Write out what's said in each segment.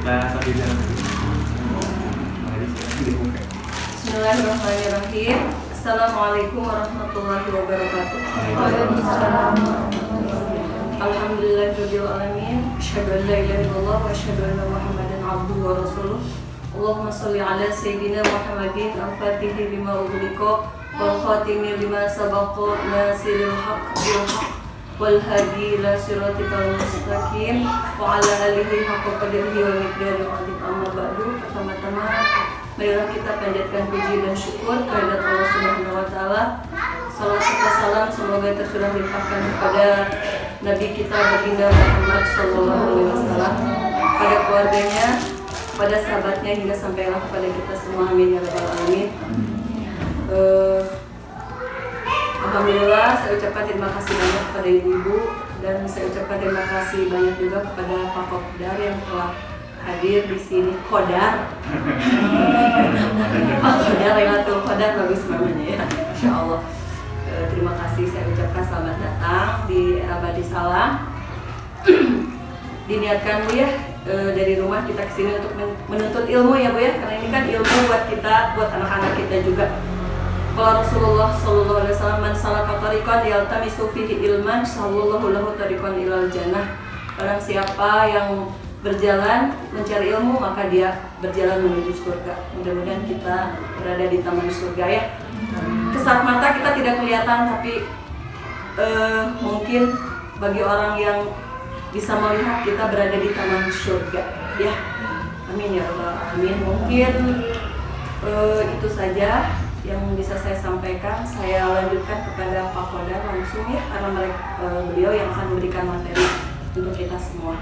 Bismillahirrahmanirrahim. Assalamualaikum warahmatullahi wabarakatuh. Alhamdulillahirabbil alamin. Asyhadu an la ilaha illallah wa asyhadu anna Muhammadan abduhu wa rasuluh. Allahumma shalli ala sayyidina Muhammadin al-fatihi lima ughliqa wal khatimi lima sabaqa nasiril haqq bil haqq wal hadi ila siratikal mustaqim wa ala alihi haqqa qadrihi wa miqdarihi azim. Amma ba'du. Pertama-tama marilah kita panjatkan puji dan syukur kehadirat Allah Subhanahu wa taala. Salawat serta salam semoga tercurah limpahkan kepada Nabi kita baginda Muhammad sallallahu alaihi wasallam, pada keluarganya, pada sahabatnya hingga sampailah kepada kita semua, amin ya rabbal alamin. Alhamdulillah, saya ucapkan terima kasih banyak kepada ibu-ibu, dan saya ucapkan terima kasih banyak juga kepada Pak Kopdar yang telah hadir di sini. Kodar Pak Kodar, Lailatul Qadar, bagus namanya ya, Masya Allah. Terima kasih, saya ucapkan selamat datang di Abadi Salam. Diniatkan Bu ya, dari rumah kita kesini untuk menuntut ilmu ya Bu ya, karena ini kan ilmu buat kita, buat anak-anak kita juga. Kalau Rasulullah sallallahu alaihi wasallam, man salaka tariqan yaltamisu fihi ilman sallallahu lahu tariqan ilal jannah. Barang siapa yang berjalan mencari ilmu, maka dia berjalan menuju surga. Mudah-mudahan kita berada di taman surga ya. Kesat mata kita tidak kelihatan, tapi mungkin bagi orang yang bisa melihat kita berada di taman surga ya. Amin ya rabbal alamin. Mungkin itu saja yang bisa saya sampaikan. Saya lanjutkan kepada Pak Kodar langsung ya, karena beliau yang akan memberikan materi untuk kita semua.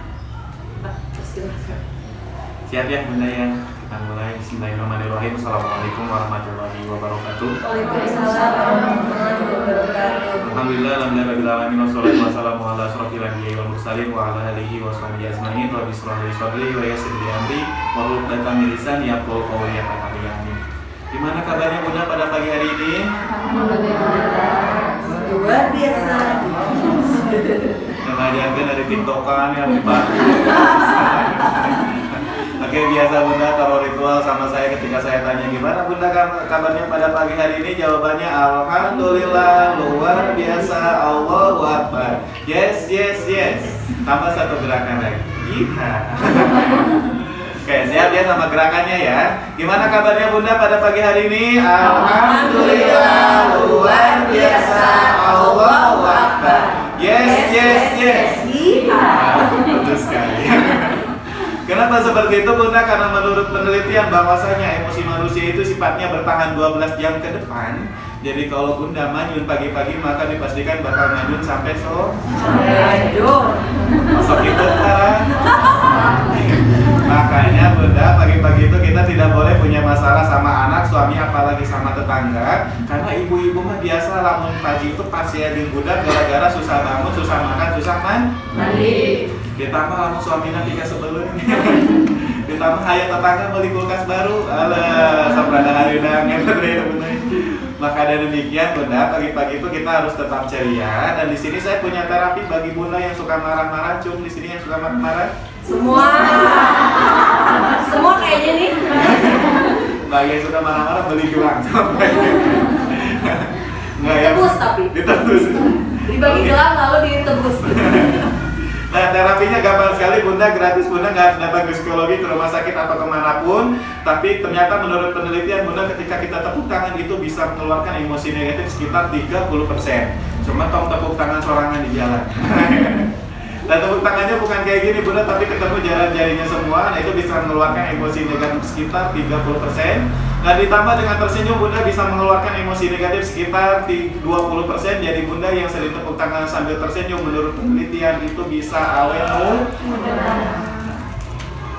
Pak, silakan. Siap ya Bunda ya, kita mulai. Bismillahirrahmanirrahim. Assalamualaikum warahmatullahi wabarakatuh. Waalaikumsalam warahmatullahi wabarakatuh. Alhamdulillah, alhamdulillahirabbil alamin, wassalatu wassalamu ala asyrofil anbiya'i wal mursalin wa ala alihi wa sahbihi ajmain. Rabbi shrah li sadri wa yassir li amri wahlul 'uqdatam min lisani yafqahu qawli. Amin. Gimana kabarnya Bunda pada pagi hari ini? Alhamdulillah, luar biasa. Yang dari TikTokan yang dibantu. Oke, biasa Bunda kalau ritual sama saya ketika saya tanya gimana Bunda kabarnya pada pagi hari ini, jawabannya alhamdulillah, luar biasa, Allahu Akbar. Yes. Tambah satu gerakan lagi. Iya. Oke, siap ya sama gerakannya ya. Gimana kabarnya Bunda pada pagi hari ini? Alhamdulillah, luar biasa, Allahu Akbar. Yes. Betul sekali. Kenapa seperti itu Bunda? Karena menurut penelitian bahwasanya emosi manusia itu sifatnya bertahan 12 jam ke depan. Jadi kalau Bunda manyun pagi-pagi, maka dipastikan bakal manyun sampai sore. Masuk itu sekarang. Makanya Bunda, pagi-pagi itu kita tidak boleh punya masalah sama anak, suami, apalagi sama tetangga. Karena ibu-ibu mah biasa lamun pagi itu pasti ada Bunda gara-gara susah bangun, susah makan, susah mandi. Ditambah lamun suaminya tiga sebelum. Ditambah hayat tetangga beli kulkas baru. Alah, sampai ada hari udah Bunda. Maka dari demikian Bunda, pagi-pagi itu kita harus tetap ceria. Dan di sini saya punya terapi bagi Bunda yang suka marah-marah. Di sini yang suka marah-marah. Semua Kayaknya nih. Bagi yang suka marah-marah beli gelang. Ditebus tapi. Ditebus. Dibagi gelang lalu ditebus. Nah, terapinya gampang sekali Bunda, gratis. Bunda nggak harus datang ke psikologi, ke rumah sakit atau kemanapun. Tapi ternyata menurut penelitian Bunda, ketika kita tepuk tangan itu bisa mengeluarkan emosi negatif sekitar 30%. Cuma tepuk tangan sorangan di jalan. Dan tepuk tangannya bukan kayak gini Bunda, tapi ketemu jari-jarinya semua. Nah, itu bisa mengeluarkan emosi negatif sekitar 30%. Nah, ditambah dengan tersenyum Bunda bisa mengeluarkan emosi negatif sekitar 20%. Jadi Bunda yang sering tepuk tangan sambil tersenyum, menurut penelitian itu bisa awet muda.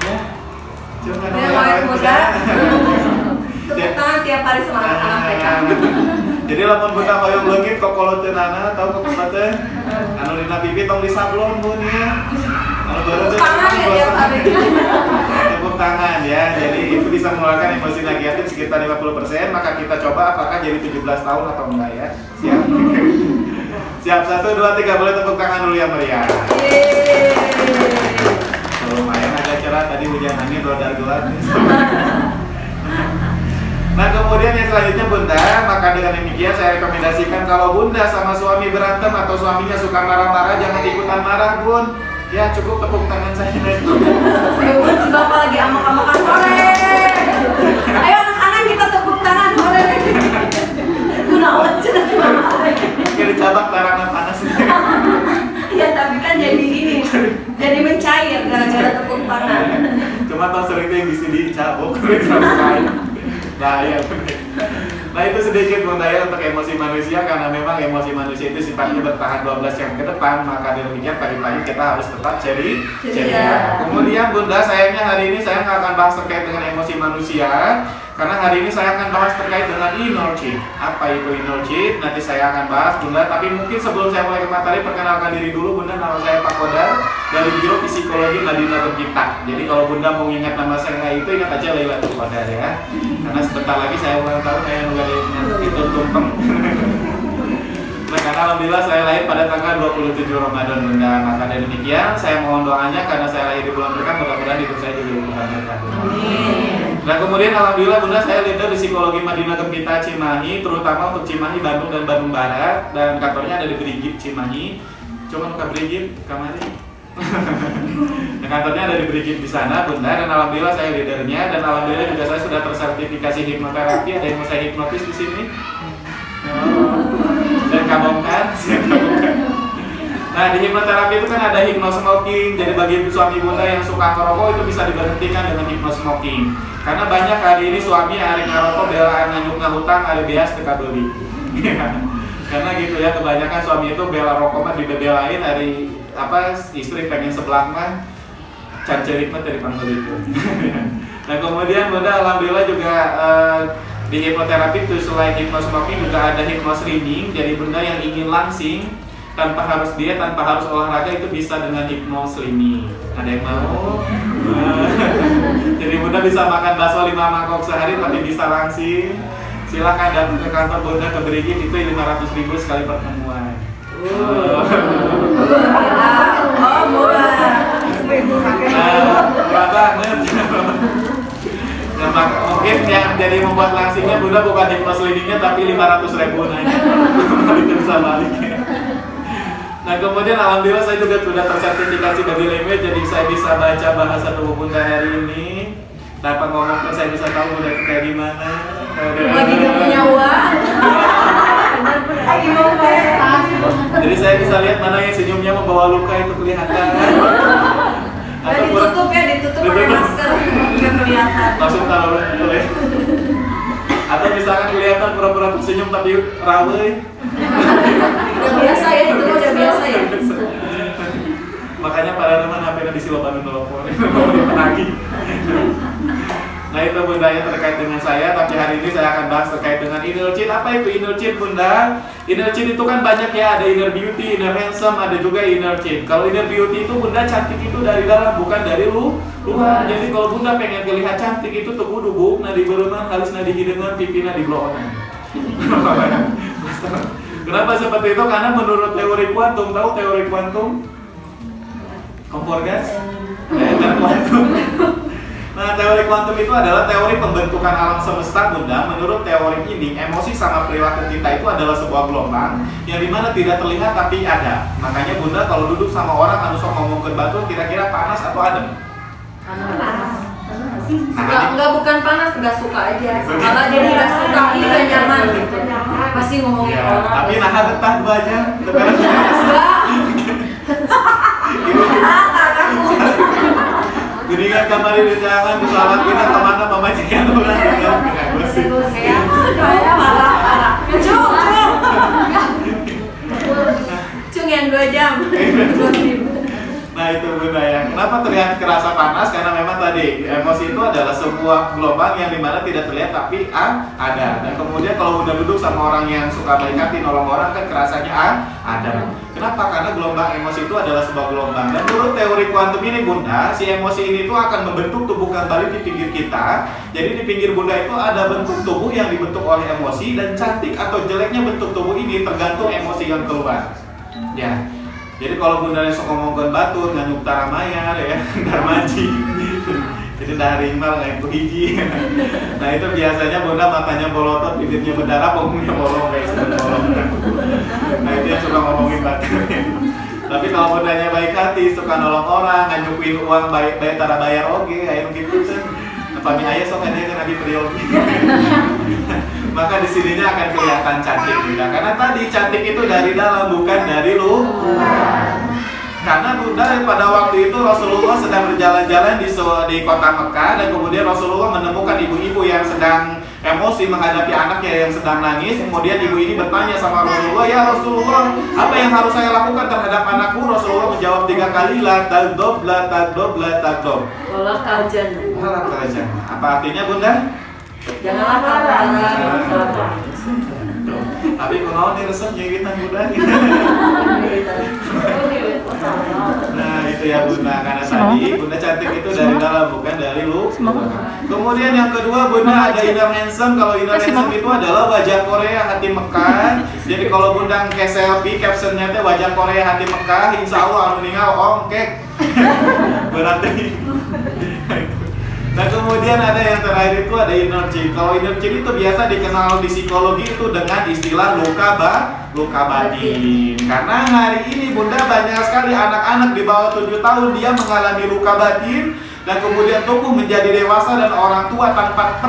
Ya, cuma awet muda. Tepuk tangan tiap hari sama anak-anak mereka. Jadi lamun Bunda hoyong leungit kokoloteun anak tahu kokoloteun anu dina bibi tong disablon Bun ya. Anu baru tangan ya tiap hari. Tepuk tangan ya. Jadi itu bisa mengeluarkan emosi negatif sekitar 50%. Maka kita coba apakah jadi 17 tahun atau enggak ya. Siap. Siap, 1, 2, 3 boleh tepuk tangan dulu ya meriah. Lumayan agak cerah tadi hujan angin rodar gelap. Nah kemudian yang selanjutnya Bunda, maka dengan demikian saya rekomendasikan kalau Bunda sama suami berantem atau suaminya suka marah-marah, jangan ikutan marah Bun. Ya cukup tepuk tangan saya. Bun, si bapak lagi amak-amakan sore. Ayo anak-anak kita tepuk tangan sore. Gunawan cina si bapak. Kayak dicabak larangan panas. Ya tapi kan jadi ini, jadi mencair gara-gara tepuk tangan. Cuma tau sering tuh yang bisa dicabok. Bahaya. Nah itu sedikit Bunda ya untuk emosi manusia, karena memang emosi manusia itu sifatnya bertahan 12 jam ke depan, maka demikian pagi-pagi kita harus tetap ceria. Kemudian Bunda, sayangnya hari ini saya nggak akan bahas terkait dengan emosi manusia, karena hari ini saya akan bahas terkait dengan inner child. Apa itu inner child? Nanti saya akan bahas Bunda, tapi mungkin sebelum saya mulai ke materi, perkenalkan diri dulu Bunda. Nama saya Pak Kodar dari Biro Psikologi Madinah Tercipta. Jadi kalau Bunda mau ingat nama saya itu, ingat aja Lailatul Qadar ya. Karena sebentar lagi saya ulang tahun, saya nggak itu tumpeng. Nah, karena alhamdulillah saya lahir pada tanggal 27 Ramadan Bunda. Maka dari demikian saya mohon doanya, karena saya lahir di bulan berkah, mudah-mudahan hidup saya juga bulan berkah. Nah kemudian alhamdulillah Bunda, saya leader di Psikologi Madinah Tercipta Cimahi, terutama untuk Cimahi, Bandung dan Bandung Barat, dan kantornya ada di Brigif Cimahi. Coba buka Brigif kamari. Nah, kantornya ada di Brigif di sana Bunda, dan alhamdulillah saya leadernya, dan alhamdulillah juga saya sudah tersertifikasi hipnoterapi. Ada yang mau saya hipnotis di sini. Dan kabongkan. Nah di hipnoterapi itu kan ada hypnosmoking. Jadi bagi suami Bunda yang suka ngerokok itu bisa diberhentikan dengan hypnosmoking. Karena banyak hari ini suami hari ngerokok belaan nganyuk ngahutang, ada bias teka beli. Karena gitu ya, kebanyakan suami itu bela rokok mah dibelain, hari apa istri pengen sebelah mah cancerik mah dari panggil itu. Nah kemudian Bunda alhamdulillah juga di hipnoterapi itu selain hypnosmoking juga ada hypnosreaming. Jadi Bunda yang ingin langsing tanpa harus diet, tanpa harus olahraga, itu bisa dengan hypnosreaming. Ada yang mau? Jadi Bunda bisa makan bakso 5 mangkok sehari tapi bisa langsing. Silakan datang ke kantor Bunda ke Brigif, itu 500.000 sekali pertemuan. Murah. Murah banget. Nah, mungkin yang jadi membuat langsingnya Bunda bukan hypnosreamingnya tapi 500.000 aja. Balik bisa balik. Nah kemudian alhamdulillah saya juga sudah tersertifikasi body language, jadi saya bisa baca bahasa tubuh Bunda hari ini. Dapat ngomong pun saya bisa tahu Bunda itu kayak gimana. Lagi gak punya uang. Lagi mau bayar. Jadi saya bisa lihat mana yang senyumnya membawa luka, itu kelihatan. Ditutup ya, ditutup pakai masker, nggak kelihatan. Langsung taruh boleh. Atau misalkan kelihatan pura-pura tersenyum tapi rawe. Udah biasa ya, itu udah biasa ya. Makanya para teman HP-nya di siloban telepon, mau dipenagi. Nah itu Bunda yang terkait dengan saya, tapi hari ini saya akan bahas terkait dengan inner child. Apa itu inner child Bunda? Inner child itu kan banyak ya, ada inner beauty, inner handsome, ada juga inner child. Kalau inner beauty itu Bunda cantik itu dari dalam, bukan dari luar. Jadi kalau Bunda pengen terlihat cantik itu tubuh dubuk, nadi berenang, halus nadi hidangan, pipi nadi blowonan. Kenapa seperti itu? Karena menurut teori kuantum, tahu teori kuantum? Kompor gas? Kuantum. Nah, teori kuantum itu adalah teori pembentukan alam semesta Bunda. Menurut teori ini, emosi sama perilaku kita itu adalah sebuah gelombang yang dimana tidak terlihat tapi ada. Makanya Bunda kalau duduk sama orang anu sok ngomong ke batu, kira-kira panas atau adem? Panas. Enggak bukan panas, enggak suka aja. Malah jadi enggak suka, enggak nyaman gitu. Pasti ngomongin Ya, orang. tapi nah betah 2 jam. Geningan kamari di jangan misalnya kita kemana memajikan orang. Cung yang 2 jam. Nah itu Bunda ya. Kenapa terlihat kerasa panas? Karena memang tadi emosi itu adalah sebuah gelombang yang dimana tidak terlihat tapi ada. Dan kemudian kalau Bunda duduk sama orang yang suka baik hati nolong orang kan kerasanya ada. Kenapa? Karena gelombang emosi itu adalah sebuah gelombang. Dan menurut teori kuantum ini Bunda, si emosi ini tuh akan membentuk tubuh kembali di pinggir kita. Jadi di pinggir Bunda itu ada bentuk tubuh yang dibentuk oleh emosi, dan cantik atau jeleknya bentuk tubuh ini tergantung emosi yang keluar. Ya. Jadi kalau Bunda sok ngomongkan batur, nganyuk tara mayar ya, darmaji. Jadi dah harimau kayak itu hiji. Nah itu biasanya bunda matanya bolotot, bibirnya berdarah, punggungnya bolong kayak sedang bolong. Nah itu yang suka ngomongin baterainya. Tapi kalau bundanya baik hati, suka nolong orang, ngajukuin uang bayar tara bayar oke, ayo gitu kan. Pami ayah sok dia kan lagi priori. Maka di sininya akan kelihatan cantik bunda. Karena tadi cantik itu dari dalam bukan dari luar. Karena bunda pada waktu itu Rasulullah sedang berjalan-jalan di kota Mekah dan kemudian Rasulullah menemukan ibu-ibu yang sedang emosi menghadapi anaknya yang sedang nangis. Kemudian ibu ini bertanya sama Rasulullah, ya Rasulullah, apa yang harus saya lakukan terhadap anakku? Rasulullah menjawab 3 kali, la tagdob, la tagdob, la tagdob. Olah kajian. Olah kajian. Apa artinya bunda? Janganlah marah. Tapi kalau nih resepnya kita bunda. Nah itu ya bunda, karena tadi bunda cantik itu dari dalam bukan dari luar. Kemudian yang kedua bunda ada inner handsome. Kalau inner handsome itu adalah wajah Korea hati Mekah. Jadi kalau bunda ke selfie captionnya teh wajah Korea hati Mekah, insya Allah anu ningal ongkek. Berarti. Nah kemudian ada yang terakhir itu ada inner child. Kalau inner child itu biasa dikenal di psikologi itu dengan istilah luka batin. Karena hari ini bunda banyak sekali anak-anak di bawah 7 tahun dia mengalami luka batin dan kemudian tumbuh menjadi dewasa dan orang tua tanpa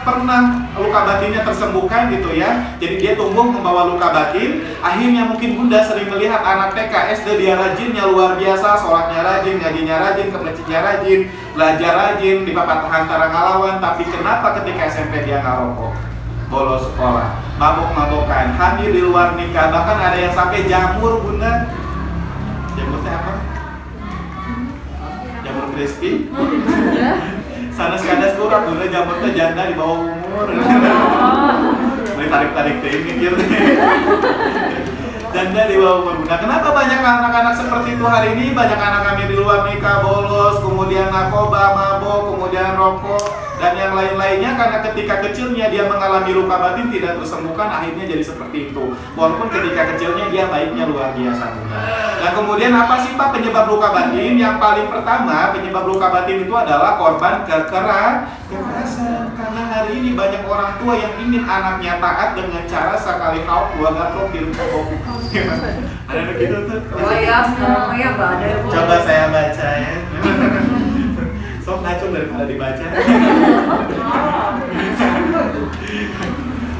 pernah luka batinnya tersembuhkan gitu ya. Jadi dia tumbuh membawa luka batin. Akhirnya mungkin bunda sering melihat anak TK SD dia rajinnya luar biasa, sholatnya rajin, ngajinya rajin, ke masjidnya rajin, belajar rajin, di papatahan antara ngalawan. Tapi kenapa ketika SMP dia ngerokok, bolos sekolah, mabok-mabokan, hamil di luar nikah, bahkan ada yang sampai jamur bunda. Jamurnya apa? Jamur crispy. Sana sekadas kurang bunda, jamurnya janda di bawah umur. Boleh tarik-tarik deh mikir. Janda di bawah umur bunda. Kenapa banyak anak-anak seperti itu hari ini? Banyak anak kami di luar nikah, bolos, kemudian narkoba, mabok, kemudian rokok dan yang lain-lainnya karena ketika kecilnya dia mengalami luka batin tidak tersembuhkan, akhirnya jadi seperti itu. Walaupun ketika kecilnya dia baiknya luar biasa bunda. Dan kemudian apa sih Pak penyebab luka batin? Yang paling pertama penyebab luka batin itu adalah korban kekerasan. Karena hari ini banyak orang tua yang ingin anaknya taat dengan cara sekali hauk dua gaplok di rumah. Ada begitu tuh. Oh ya, sekarang ya Mbak ada. Coba saya baca ya. Sok ngacung daripada dibaca.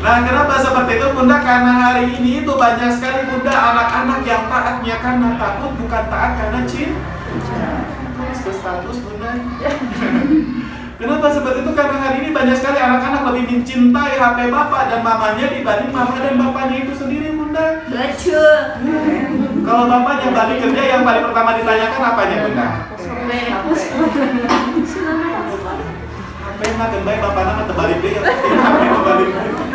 Nah kenapa seperti itu bunda? Karena hari ini itu banyak sekali bunda anak-anak yang taatnya karena takut, bukan taat karena cinta. Status bunda. Kenapa seperti itu? Karena hari ini banyak sekali anak-anak lebih mencintai HP bapak dan mamanya dibanding mama dan bapaknya itu sendiri bunda. Betul. Kalau bapaknya balik kerja yang paling pertama ditanyakan apanya bunda? Apa yang baik bapak nama terbalik deh, apa yang terbalik?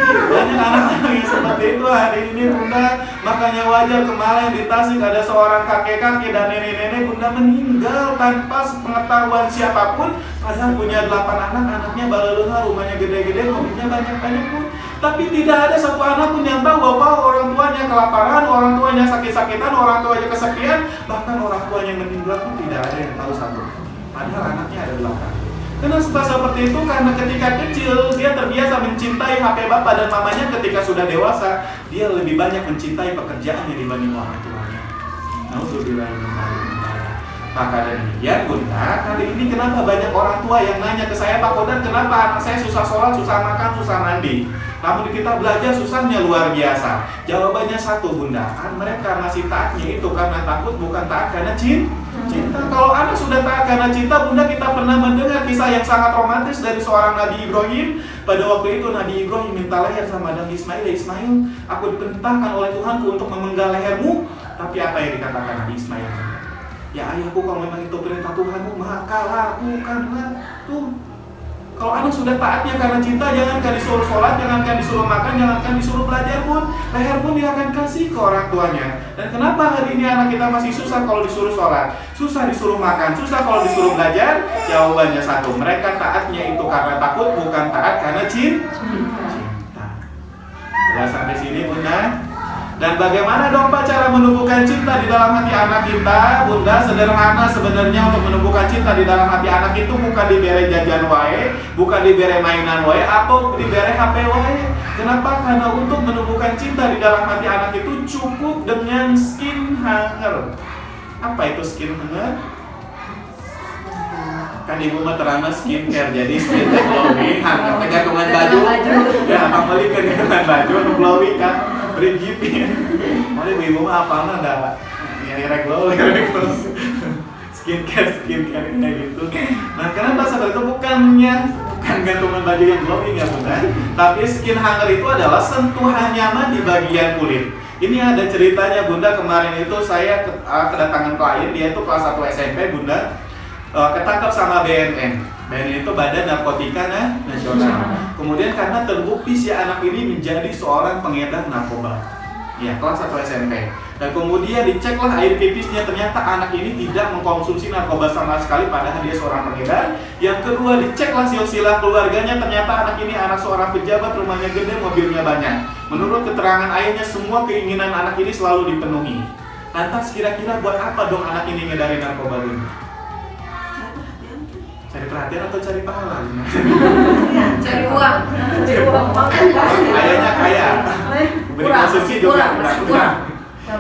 Banyak anak-anak yang seperti itu hari ini bunda. Makanya wajar kemarin di Tasik ada seorang kakek-kakek dan nenek-nenek bunda meninggal tanpa pengetahuan siapapun. Padahal punya 8 anak, anaknya balelunga, rumahnya gede-gede, mobilnya banyak-banyak pun. Tapi tidak ada satu anak pun yang tahu bahwa orang tuanya kelaparan, orang tuanya sakit-sakitan, orang tuanya kesepian, bahkan orang tuanya meninggal pun tidak ada yang tahu satu. Padahal anaknya ada 8. Kenapa seperti itu? Karena ketika kecil dia terbiasa mencintai HP bapak dan mamanya. Ketika sudah dewasa dia lebih banyak mencintai pekerjaannya dibanding orang tuanya. Nauzubillah. Maka dari demikian bunda, kali ini kenapa banyak orang tua yang nanya ke saya, Pak Kodar, kenapa anak saya susah sholat, susah makan, susah mandi, namun kita belajar susahnya luar biasa? Jawabannya satu bunda, mereka masih taatnya itu karena takut, bukan taat karena cinta. Kalau anak sudah taat karena cinta bunda, kita pernah mendengar kisah yang sangat romantis dari seorang Nabi Ibrahim. Pada waktu itu Nabi Ibrahim minta leher sama Nabi Ismail. Ismail, aku diperintahkan oleh Tuhanku untuk memenggal lehermu. Tapi apa yang dikatakan Nabi Ismail? Ya ayahku, kalau memang itu perintah Tuhanmu, maka lakukanlah. Tuh, kalau anak sudah taatnya karena cinta, jangankan disuruh sholat, jangankan disuruh makan, jangankan disuruh belajar pun, leher pun dia akan kasih ke orang tuanya. Dan kenapa hari ini anak kita masih susah kalau disuruh sholat, susah disuruh makan, susah kalau disuruh belajar? Jawabannya satu, mereka taatnya itu karena takut, bukan taat karena cinta. Jelas sampai sini bunda? Dan bagaimana dong Pak cara menumbuhkan cinta di dalam hati anak kita? Bunda, sederhana sebenarnya untuk menumbuhkan cinta di dalam hati anak itu bukan dibere jajan wae, bukan dibere mainan wae, atau dibere HP wae. Kenapa? Karena untuk menumbuhkan cinta di dalam hati anak itu cukup dengan skin hanger. Apa itu skin hanger? Kan ibu mah terana skincare, jadi skin glowing, hanger gantungan baju. Ya, abang beli ke gantungan baju untuk glowing kan. Brigit ya. Makanya ibu mah apalnya ada ya glow skincare kayak gitu. Nah, kenapa seperti itu bukan gantungan baju yang glowing ya Bunda, tapi skin hanger itu adalah sentuhan nyaman di bagian kulit. Ini ada ceritanya Bunda, kemarin itu saya kedatangan klien, dia itu kelas 1 SMP Bunda, ketangkap sama BNN. BNN itu Badan Narkotika Nasional. Kemudian karena terbukti si anak ini menjadi seorang pengedar narkoba. Ya, kelas 1 SMP. Dan kemudian diceklah air pipisnya, ternyata anak ini tidak mengkonsumsi narkoba sama sekali padahal dia seorang pengedar. Yang kedua, diceklah silsilah keluarganya, ternyata anak ini anak seorang pejabat, rumahnya gede, mobilnya banyak. Menurut keterangan ayahnya, semua keinginan anak ini selalu dipenuhi. Lantas kira-kira buat apa dong anak ini ngedarin narkoba dulu? Cari perhatian atau cari pahala? Cari uang. Ayahnya kaya. Beri konsumsi juga kurang.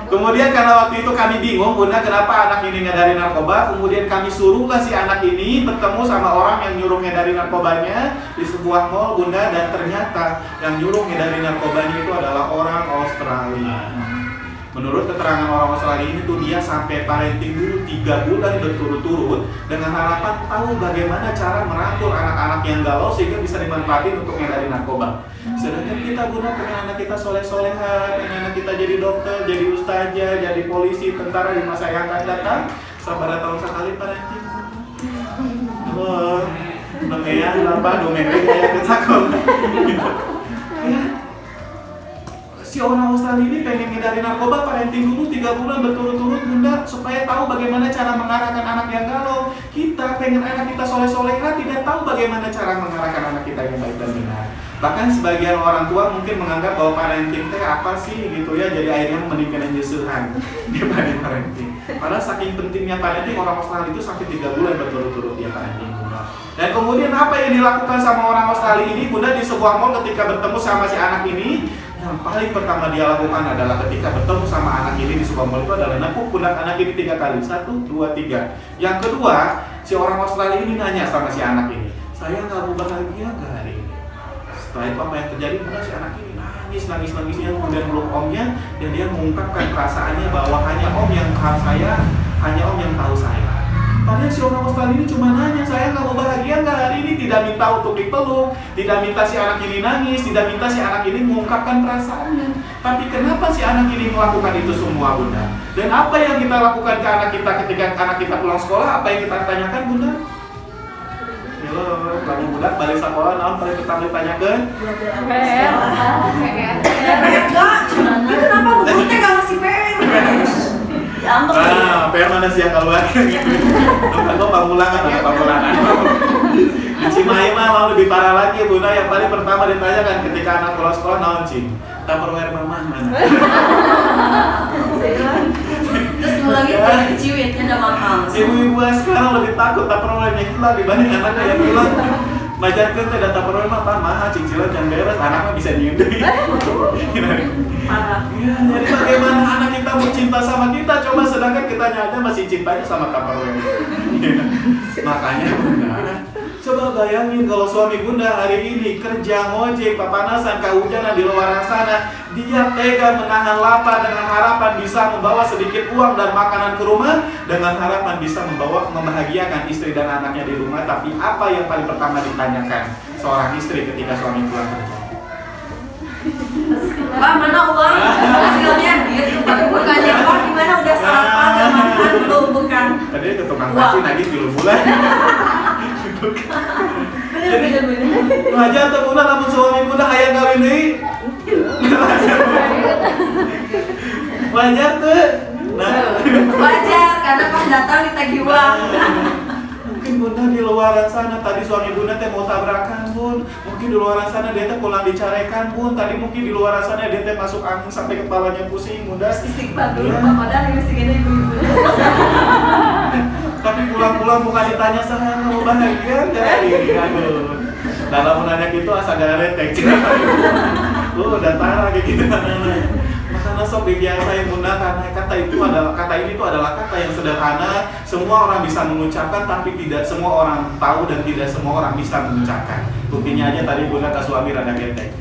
Kemudian karena waktu itu kami bingung Bunda kenapa anak ini ngedarin narkoba. Kemudian kami suruhlah si anak ini bertemu sama orang yang nyuruh ngedarin narkobanya di sebuah mall Bunda. Dan ternyata yang nyuruh ngedarin narkobanya itu adalah orang Australia. Menurut keterangan orang Australia ini tuh dia sampai parenting dulu 3 bulan berturut-turut dengan harapan tahu bagaimana cara merangkul anak-anak yang galau sehingga bisa dimanfaatin untuk ngedarin narkoba. Sedangkan kita Bunda pengen anak kita soleh-solehan, pengen anak kita jadi dokter, jadi ustazah, jadi polisi, tentara di masa yang akan datang. Sabar tahun sekali parenting. Wah, namanya apa? Domene kayak ketakut. Si orang Australia ini pengen ngedarin narkoba, parenting dulu 3 bulan berturut-turut Bunda supaya tahu bagaimana cara mengarahkan anak yang galau. Kita pengen anak kita soleh-soleha, tidak tahu bagaimana cara mengarahkan anak kita yang baik dan benar. Bahkan sebagian orang tua mungkin menganggap bahwa parenting teh apa sih gitu ya, jadi akhirnya mendingin nyusuhan dibanding parenting. Padahal saking pentingnya parenting, orang Australia itu sampai 3 bulan berturut-turut dia parenting Bunda. Dan kemudian apa yang dilakukan sama orang Australia ini Bunda di sebuah mall ketika bertemu sama si anak ini? Yang paling pertama dia lakukan adalah ketika bertemu sama anak ini di sebuah mall itu adalah nepuk pundak anak ini 3 kali. 1, 2, 3. Yang kedua, si orang Australia ini nanya sama si anak ini, "Saya kamu bahagia gak hari ini?" Setelah itu apa yang terjadi? Bunda, si anak ini nangis-nangisnya kemudian meluk omnya dan dia mengungkapkan perasaannya bahwa hanya om yang tahu saya, hanya om yang tahu saya. Padahal si orang Australia ini cuma nanya, "Saya kamu bahagia nggak hari ini?" Tidak minta untuk dipeluk, tidak minta si anak ini nangis, tidak minta si anak ini mengungkapkan perasaannya. Tapi kenapa si anak ini melakukan itu semua Bunda? Dan apa yang kita lakukan ke anak kita ketika anak kita pulang sekolah? Apa yang kita tanyakan Bunda? Halo, kamu budak balik sekolah, naon paling pertama ditanyakan? PR. Kenapa bu teh gak ngasih PR? PR mana sih yang keluar? Itu pamulangan ya, pamulangan. Di Cimahi mah mau lebih parah lagi Bunda, yang paling pertama ditanyakan ketika anak pulang sekolah naon cing? Tupperware mama mana? Terus lagi pakai ciwitnya udah mahal. Ibu-ibu sekarang lebih takut Tupperware-nya hilang dibanding anaknya yang hilang. Majarkeun teh data Tupperware mah mahal, cicilan can beres, anak mah bisa diem deui. Parah. Ya, jadi bagaimana anak kita mau cinta sama kita, coba sedangkan kitanya aja masih cintanya sama Tupperware. Makanya Bunda, coba bayangin kalau suami Bunda hari ini kerja ngojek, papanasan, kehujanan di luar sana, dia tega menahan lapar dengan harapan bisa membawa sedikit uang dan makanan ke rumah, dengan harapan bisa membahagiakan istri dan anaknya di rumah. Tapi apa yang paling pertama ditanyakan seorang istri ketika suami pulang kerja? Pak, mana uang? Hasilnya gitu. Bukannya uang gimana udah sarapan, udah makan belum? Bukan. Tadi ke tukang paci nagih 3 bulan. Bener. Wajar tuh Bunda, namun suami Bunda hayang kawin deui. Wajar tuh. Nah, Wajar karena pas datang ditagih uang. mungkin mungkin bunda di luar sana tadi suami bunda teh mau tabrakan bun, mungkin di luar sana dia teh pulang dicarekan bun, tadi mungkin di luar sana dia teh masuk angin sampai kepalanya pusing bunda. Istighfar dulu, Ya. padahal ini mesti gini ibu-ibu. Tapi pulang-pulang bukan ditanya saya kamu bahagia nggak? Aduh. Dalam menanya gitu asa garetek. Udah tara kayak gitu. Makanya sok dibiasain bunda karena kata ini itu adalah kata yang sederhana, semua orang bisa mengucapkan tapi tidak semua orang tahu dan tidak semua orang bisa mengucapkan. Buktinya aja tadi bunda ke suami rada getek.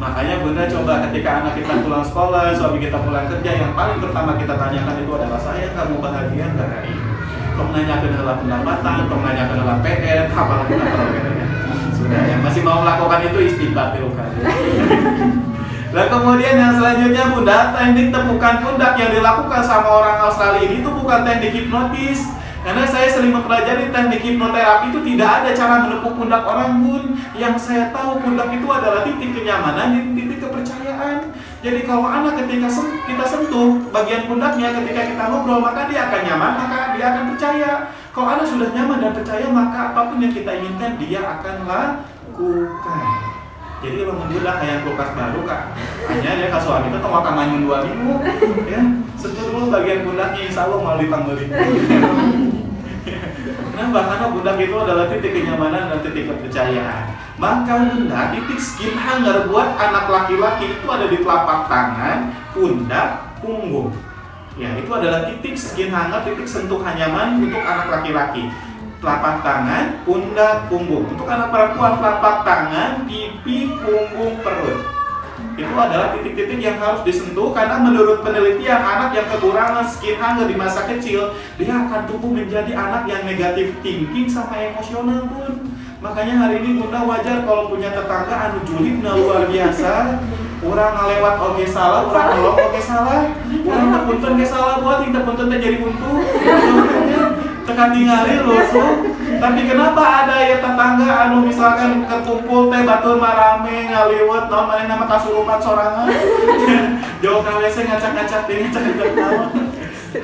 Makanya bunda coba ketika anak kita pulang sekolah, suami kita pulang kerja, yang paling pertama kita tanyakan itu adalah saya kamu bahagia nggak hari ini? Tong nanyakan adalah pendapatan, tong nanyakan adalah PR, apalagi kita sudah yang masih mau melakukan itu istighfar tirukan. Nah kemudian yang selanjutnya bunda, teknik tepukan pundak yang dilakukan sama orang Australia ini itu bukan teknik hipnotis. Karena saya sering mempelajari teknik hipnoterapi itu tidak ada cara menepuk pundak orang bun. Yang saya tahu pundak itu adalah titik kenyamanan, titik kepercayaan. Jadi kalau anak ketika kita sentuh bagian pundaknya ketika kita ngobrol, maka dia akan nyaman, maka dia akan percaya. Kalau anak sudah nyaman dan percaya, maka apapun yang kita inginkan dia akan lakukan. Jadi kalau mendulang kayak kulkas baru kak, hanya dia ke suami itu tengok manyun 2 minggu, ya sentuh dulu bagian pundaknya, insya Allah mau dipanggil. Kenapa? Karena pundak itu adalah titik kenyamanan dan titik kepercayaan. Maka bunda, titik skin hanger buat anak laki-laki itu ada di telapak tangan, pundak, punggung. Ya, itu adalah titik skin hanger, titik sentuhan nyaman untuk anak laki-laki. Telapak tangan, pundak, punggung. Untuk anak perempuan, telapak tangan, pipi, punggung, perut. Itu adalah titik-titik yang harus disentuh karena menurut penelitian anak yang kekurangan skin hanger di masa kecil, dia akan tumbuh menjadi anak yang negatif thinking sama emosional pun. Makanya hari ini bunda wajar kalau punya tetangga anu julid luar biasa. Orang ngelewat oke salah, orang nolong oke salah, orang terpunten ke salah buat yang terpunten jadi buntu. Tekan tinggalin rusuh. Tapi kenapa ada ya tetangga anu misalkan kekumpul teh batur marame ngaliwet naon maneh nama kasurupan sorangan. Jauh ka WC ngacak-ngacak teh ngacak-ngacak naon.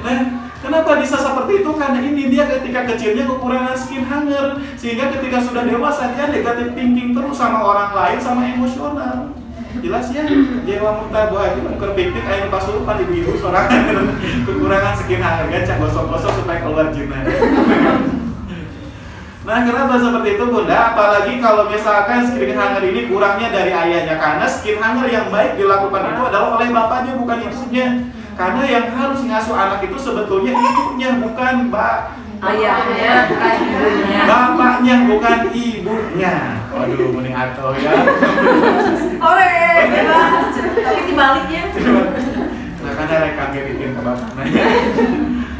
Nah, kenapa bisa seperti itu? Karena ini dia ketika kecilnya kekurangan skin hanger, sehingga ketika sudah dewasa dia negatif thinking terus sama orang lain, sama emosional. Jelas ya, dia lamun tah buah itu keur piknik aya nu kasurupan ibu-ibu sorangan kekurangan skin hanger gacak gosok-gosok supaya keluar jinah. Nah, kenapa seperti itu bunda? Apalagi kalau misalkan skin hanger ini kurangnya dari ayahnya, karena skin hanger yang baik dilakukan itu adalah oleh bapaknya bukan ibunya. Karena yang harus ngasuh anak itu sebetulnya ibunya bukan Ayahnya bukan ibunya. bapaknya bukan ibunya. Waduh, mending atau ya. Ore, bebas. Tapi dibaliknya. Nah, karena rekam bikin ke bapak.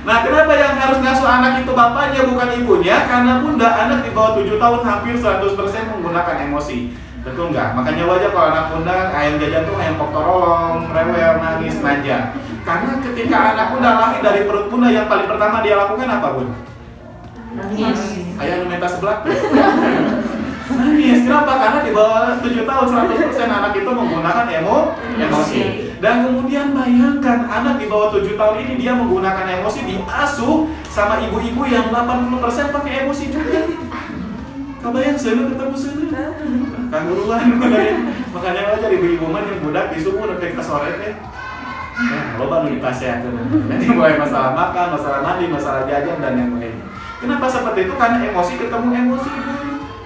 Nah, kenapa yang harus ngasuh anak itu bapaknya bukan ibunya? Karena bunda anak di bawah 7 tahun hampir 100% menggunakan emosi. Betul nggak? Makanya wajar kalau anak bunda ayam jajan tuh ayam poktorolong, rewel, nangis, manja. Karena ketika anak bunda lahir dari perut bunda yang paling pertama dia lakukan apa bun? Nangis. Ayah minta sebelah. Nangis. Kenapa? Karena di bawah 7 tahun 100% anak itu menggunakan emosi. Dan kemudian bayangkan anak di bawah 7 tahun ini dia menggunakan emosi diasuh sama ibu-ibu yang 80% pakai emosi juga. Kebayang sana ketemu sana. Kanguruan. Makanya aja ibu-ibu mah yang budak disuruh netek ke sore teh. Nah, lo baru dipasyakan. Nanti mulai masalah makan, masalah mandi, masalah jajan dan yang lain. Kenapa seperti itu? Karena emosi ketemu emosi.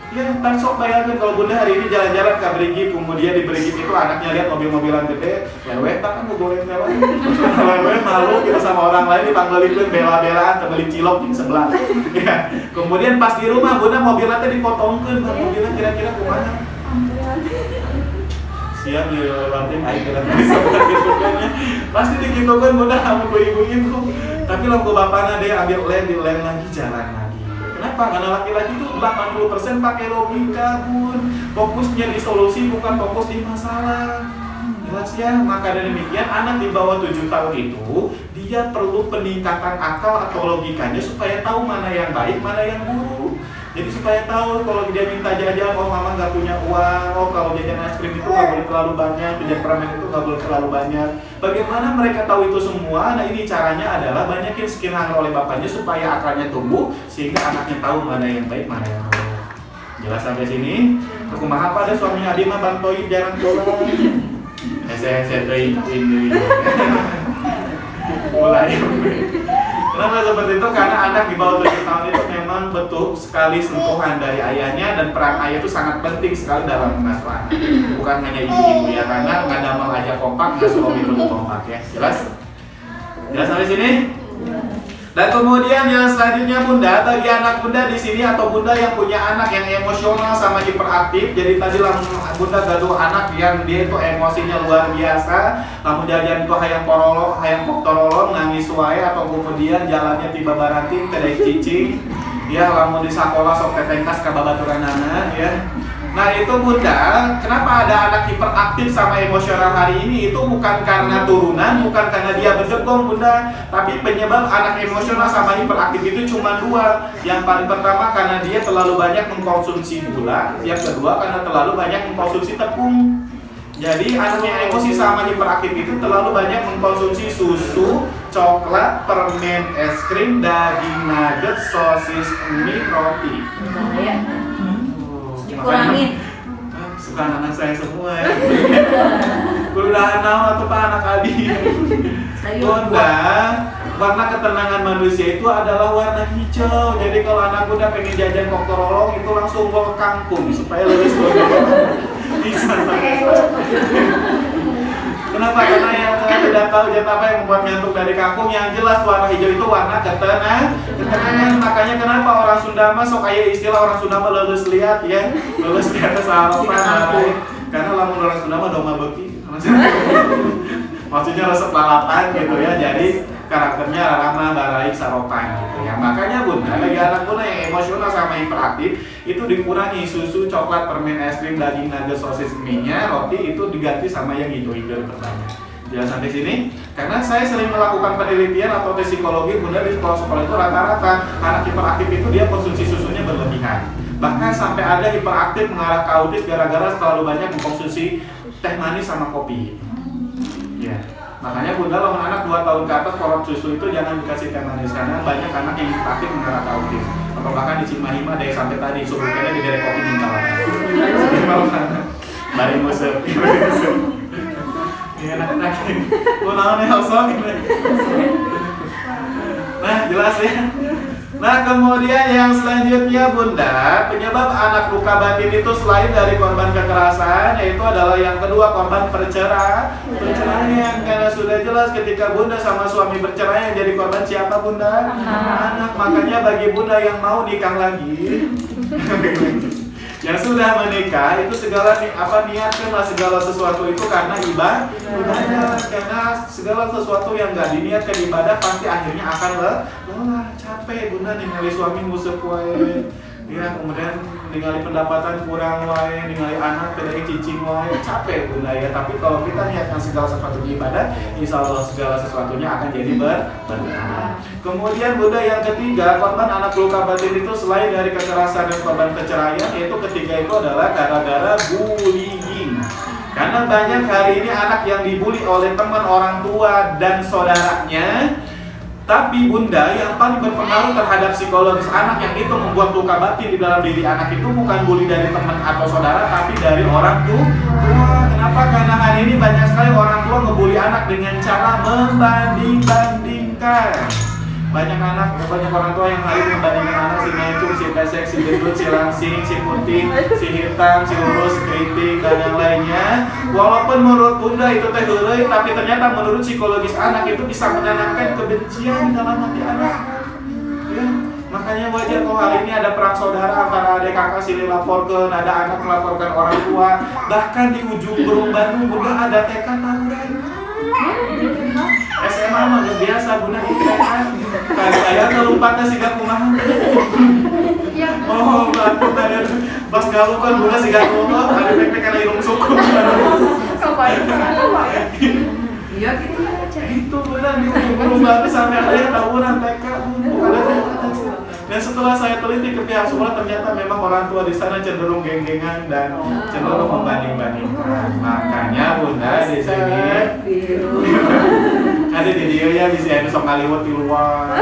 Ya, tak sok bayangkan kalau bunda hari ini jalan-jalan ke Brigif, kemudian di Brigif itu anaknya lihat mobil-mobilan gede, lewet tak kan ngegoreng lewat. Lewet malu kita sama orang lain dipanggilin bela-belaan, terbeli cilok di sebelah. Ya. Kemudian pas di rumah bunda mobilnya teh dipotongkeun, mobilnya kira-kira kemana? Siap ya berarti aing kira-kira seperti itu. Pasti dikitukan bunda sama ibu-ibu. Tapi lalu bapaknya dia ambil lem lagi jalan lagi. Kenapa? Karena laki-laki itu 80% pakai logika bun. Fokusnya di solusi bukan fokus di masalah. Jelas ya? Maka dari demikian anak di bawah 7 tahun itu dia perlu peningkatan akal atau logikanya supaya tahu mana yang baik, mana yang buruk. Jadi supaya supaya tahu kalau dia minta jajan, oh mama nggak punya uang, oh kalau jajan es krim itu nggak boleh terlalu banyak, jajan permen itu nggak boleh terlalu banyak. Bagaimana mereka tahu itu semua? Nah ini caranya adalah banyakin skinner oleh bapaknya supaya akalnya tumbuh sehingga anaknya tahu mana yang baik, mana yang buruk. Jelas sampai sini? Aku mah apa ada suami Adi mah bantoi jarang pulang. Saya ini. Mulai. Kenapa seperti itu? Karena anak di bawah 7 tahun itu memang betul sekali sentuhan dari ayahnya dan peran ayah itu sangat penting sekali dalam mengasuh anak. Bukan hanya ibu-ibu ya, karena nggak damal aja kompak, nggak suami itu kompak ya. Jelas? Jelas sampai sini? Dan kemudian yang selanjutnya bunda, bagi anak bunda di sini atau bunda yang punya anak yang emosional sama hiperaktif, jadi tadi langsung bunda gaduh anak yang dia itu emosinya luar biasa, lamun jajan itu hayang porolong, nangis wae atau kemudian jalannya tiba barating tedek cicing, ya lamun di sekolah sok tetengkas ka babaturanana ya. Nah itu bunda, kenapa ada anak hiperaktif sama emosional hari ini? Itu bukan karena turunan, bukan karena dia berdegong bunda, tapi penyebab anak emosional sama hiperaktif itu cuma dua. Yang paling pertama karena dia terlalu banyak mengkonsumsi gula, yang kedua karena terlalu banyak mengkonsumsi tepung. Jadi anak yang emosi sama hiperaktif itu terlalu banyak mengkonsumsi susu, coklat, permen, es krim, daging nugget, sosis, mie, roti. Dikurangin. Suka anak saya semua ya. Kuliah naon atau pak anak Adi. Bunda, warna ketenangan manusia itu adalah warna hijau. Jadi kalau anak bunda pengen jajan kok torolong itu langsung bawa kangkung supaya lebih bisa. Kenapa? Karena yang saya tidak tahu jat apa yang membuat ngantuk dari kangkung. Yang jelas warna hijau itu warna ketenangan. Makanya kenapa orang Sunda mah sok aya istilah orang Sunda mah lulus lihat ya. Lulus lihat sarapan. Karena lamun orang Sunda mah doma beuki. Maksudnya resep lalapan gitu ya. Jadi karakternya ramah baraik saropan gitu ya. Makanya bunda, bagi anak bunda yang emosional sama hiperaktif itu dikurangi susu, coklat, permen, es krim, daging nugget, sosis, mie-nya, roti itu diganti sama yang hijau-hijau terbanyak. Jelas sampai sini? Karena saya sering melakukan penelitian atau tes psikologi bunda di sekolah-sekolah itu rata-rata anak hiperaktif itu dia konsumsi susunya berlebihan. Bahkan sampai ada hiperaktif mengarah ke autis gara-gara terlalu banyak mengkonsumsi teh manis sama kopi. Ya. Makanya bunda lamun anak 2 tahun ke atas kalau susu itu jangan dikasih teh manis karena banyak anak yang hiperaktif mengarah ke autis. Atau bahkan di Cimahi mah ada yang sampai tadi suruh kena di derek kopi minta mari musep. Iya enak-enak. Mau naon ya sok. Nah, jelas ya. Nah kemudian yang selanjutnya bunda, penyebab anak luka batin itu selain dari korban kekerasan, yaitu adalah yang kedua korban perceraian. Karena sudah jelas ketika bunda sama suami bercerai yang jadi korban siapa bunda? Anak. Makanya bagi bunda yang mau nikah lagi yang sudah menikah itu segala niatkanlah segala sesuatu itu karena ibadah. Karena segala sesuatu yang nggak diniatkan ibadah pasti akhirnya akan lelah, capek bunda ningali suami ngusep wae ya, kemudian ningali pendapatan kurang wae, ningali anak tidak cicing wae, capek bunda ya. Tapi kalau kita niatkan segala sesuatu ibadah, insya Allah segala sesuatunya akan jadi berkah. Kemudian bunda yang ketiga, korban anak luka batin itu selain dari kekerasan dan korban perceraian, yaitu ketiga itu adalah gara-gara bullying. Karena banyak hari ini anak yang dibully oleh teman, orang tua, dan saudaranya. Tapi bunda, yang paling berpengaruh terhadap psikologis anak yang itu membuat luka batin di dalam diri anak itu bukan bully dari teman atau saudara, tapi dari orang tua. Kenapa? Karena hari ini banyak sekali orang tua ngebully anak dengan cara membanding-bandingkan. Banyak orang tua yang hari ini membandingkan anak si mencung, si pesek, si gendut, si langsing, si putih, si hitam, si lurus, si keriting, dan yang lainnya. Walaupun menurut bunda itu teh heureuy, tapi ternyata menurut psikologis anak itu bisa menanamkan kebencian dalam hati anak. Ya, makanya wajar kalau hari ini ada perang saudara antara adik kakak silih laporkan, ada anak melaporkan orang tua. Bahkan di ujung Berung Bandung bunda ada TK tawuran. SMA mah biasa bunda IPA. Kayak saya kelumpatnya siga kumaha. Oh, batuk tadi. Pas galukan bunda siga kumaha, ada pek-pek kana irung suku. Iya gitu aja. Itu bunda di ujung Berung Bandung sampai ada tawuran TK. Dan setelah saya teliti ke pihak sekolah, ternyata memang orang tua di sana cenderung geng-gengan dan cenderung membanding-bandingkan. Makanya Bunda di sini ada di dia ya bisa besok ngaliwat di luar,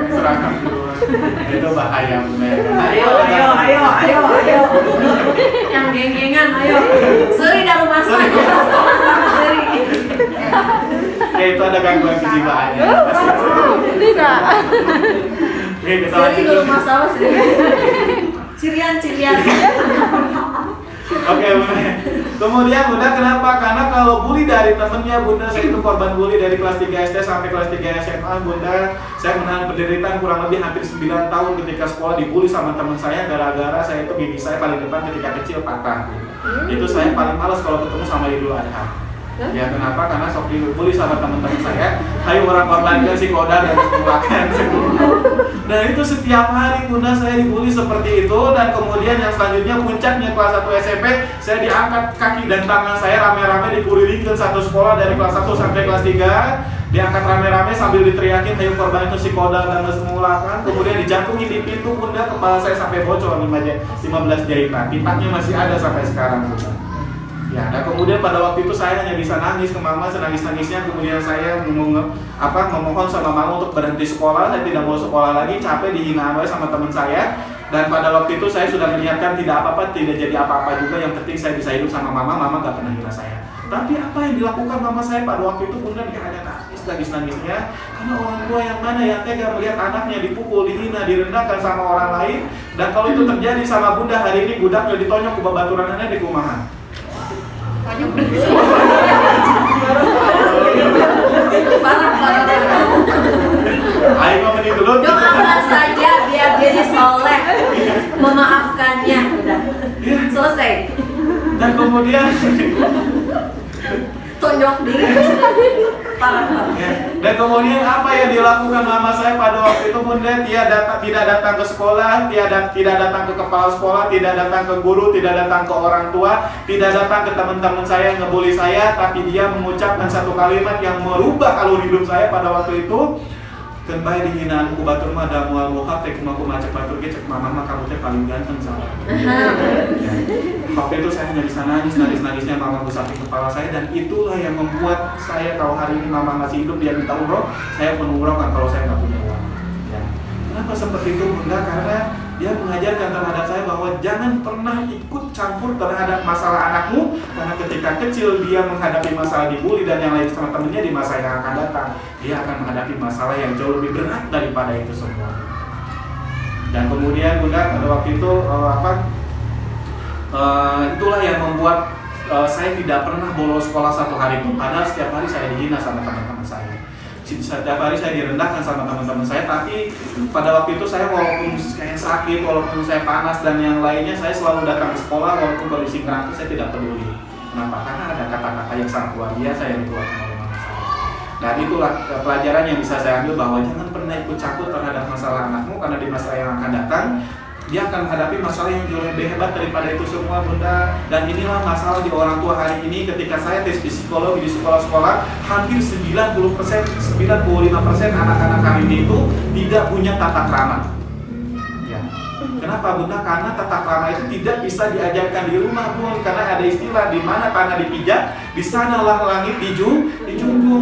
serangkap di luar. Itu bahaya Bunda. Ayo. Yang geng-gengan, ayo. Seri dari rumah saya. Seri. Ya itu ada gangguan kejiwaannya. Tidak. Oke, kita Seri lanjut. dari rumah saya seri. Cirian. Oke Bunda. Kemudian Bunda kenapa? Karena kalau bully dari temennya Bunda, saya itu korban bully dari kelas 3 SD sampai kelas 3 SMA Bunda. Saya menahan penderitaan kurang lebih hampir 9 tahun ketika sekolah dibully sama teman saya gara-gara saya itu gigi saya paling depan ketika kecil patah. Itu saya paling males kalau ketemu sama Idul Adha. Ya kenapa? Karena sok dibully sama teman-teman saya. Ayo orang korbankan si Koda dan semulakan. Dan itu setiap hari Bunda saya dibully seperti itu. Dan kemudian yang selanjutnya puncaknya kelas 1 SMP, saya diangkat kaki dan tangan saya rame-rame dikulilikan satu sekolah dari kelas 1 sampai kelas 3. Diangkat rame-rame sambil diteriakin ayo korban itu si Koda dan semulakan. Kemudian dijantungin di pintu Bunda, kepala saya sampai bocor 15 jahitan. Tipaknya masih ada sampai sekarang Bunda. Ya, dan kemudian pada waktu itu saya hanya bisa nangis ke mama, senangis-nangisnya. Kemudian saya memohon sama mama untuk berhenti sekolah. Saya tidak mau sekolah lagi, capek dihina sama teman saya. Dan pada waktu itu saya sudah menyiapkan tidak apa-apa, tidak jadi apa-apa juga. Yang penting saya bisa hidup sama mama. Mama gak pernah hina saya. Tapi apa yang dilakukan mama saya pada waktu itu Bunda, dia hanya nangis-nangisnya. Karena orang tua yang mana yang tega melihat anaknya dipukul, dihina, direndahkan sama orang lain. Dan kalau itu terjadi sama Bunda hari ini, budaknya ditonyok ke babaturanannya di kumahan. Parah. Ayo mama di dulu. Doakan saja biar jadi soleh, memaafkannya. Udah selesai. Dan kemudian Tonjok diri. Parah. ya, dan kemudian apa yang dilakukan mama saya pada waktu itu Bunda? Dia tidak datang ke sekolah, tidak datang ke kepala sekolah, tidak datang ke guru, tidak datang ke orang tua, tidak datang ke teman-teman saya yang ngebully saya, tapi dia mengucapkan satu kalimat yang merubah alur hidup saya pada waktu itu. Kembali dihinaan ku batur mah da moal moha teh kumaha macet batur ge cek mama mah kamu teh paling ganteng salah. Waktu itu saya hanya bisa nangis-nangisnya mama besapi kepala saya, dan itulah yang membuat saya kalau hari ini mama masih hidup dia minta umroh, saya pun umroh kan kalau saya nggak punya uang. Ya. Kenapa seperti itu Bunda? Karena dia mengajarkan terhadap saya bahwa jangan pernah ikut campur terhadap masalah anakmu, karena ketika kecil dia menghadapi masalah dibully dan yang lain sama temennya, di masa yang akan datang dia akan menghadapi masalah yang jauh lebih berat daripada itu semua. Dan kemudian Bunda pada waktu itu itulah yang membuat saya tidak pernah bolos sekolah satu hari pun, padahal setiap hari saya dihina sama teman-teman saya. Setiap hari saya direndahkan sama teman-teman saya, tapi pada waktu itu saya walaupun kayak sakit, walaupun saya panas dan yang lainnya, saya selalu datang ke sekolah walaupun kondisi gratis, saya tidak peduli. Kenapa? Karena ada kata-kata yang sangat luar biasa yang dikeluarkan oleh mama saya. Dan itulah pelajaran yang bisa saya ambil, bahwa jangan pernah ikut campur terhadap masalah anakmu, karena di masa yang akan datang dia akan menghadapi masalah yang jauh lebih hebat daripada itu semua Bunda. Dan inilah masalah di orang tua hari ini. Ketika saya tes psikologi di sekolah-sekolah, hampir 95% anak-anak hari ini itu tidak punya tata krama. Ya. Kenapa Bunda? Karena tata krama itu tidak bisa diajarkan di rumah Bun. Karena ada istilah di mana tanah dipijak, di sanalah langit dijunjung.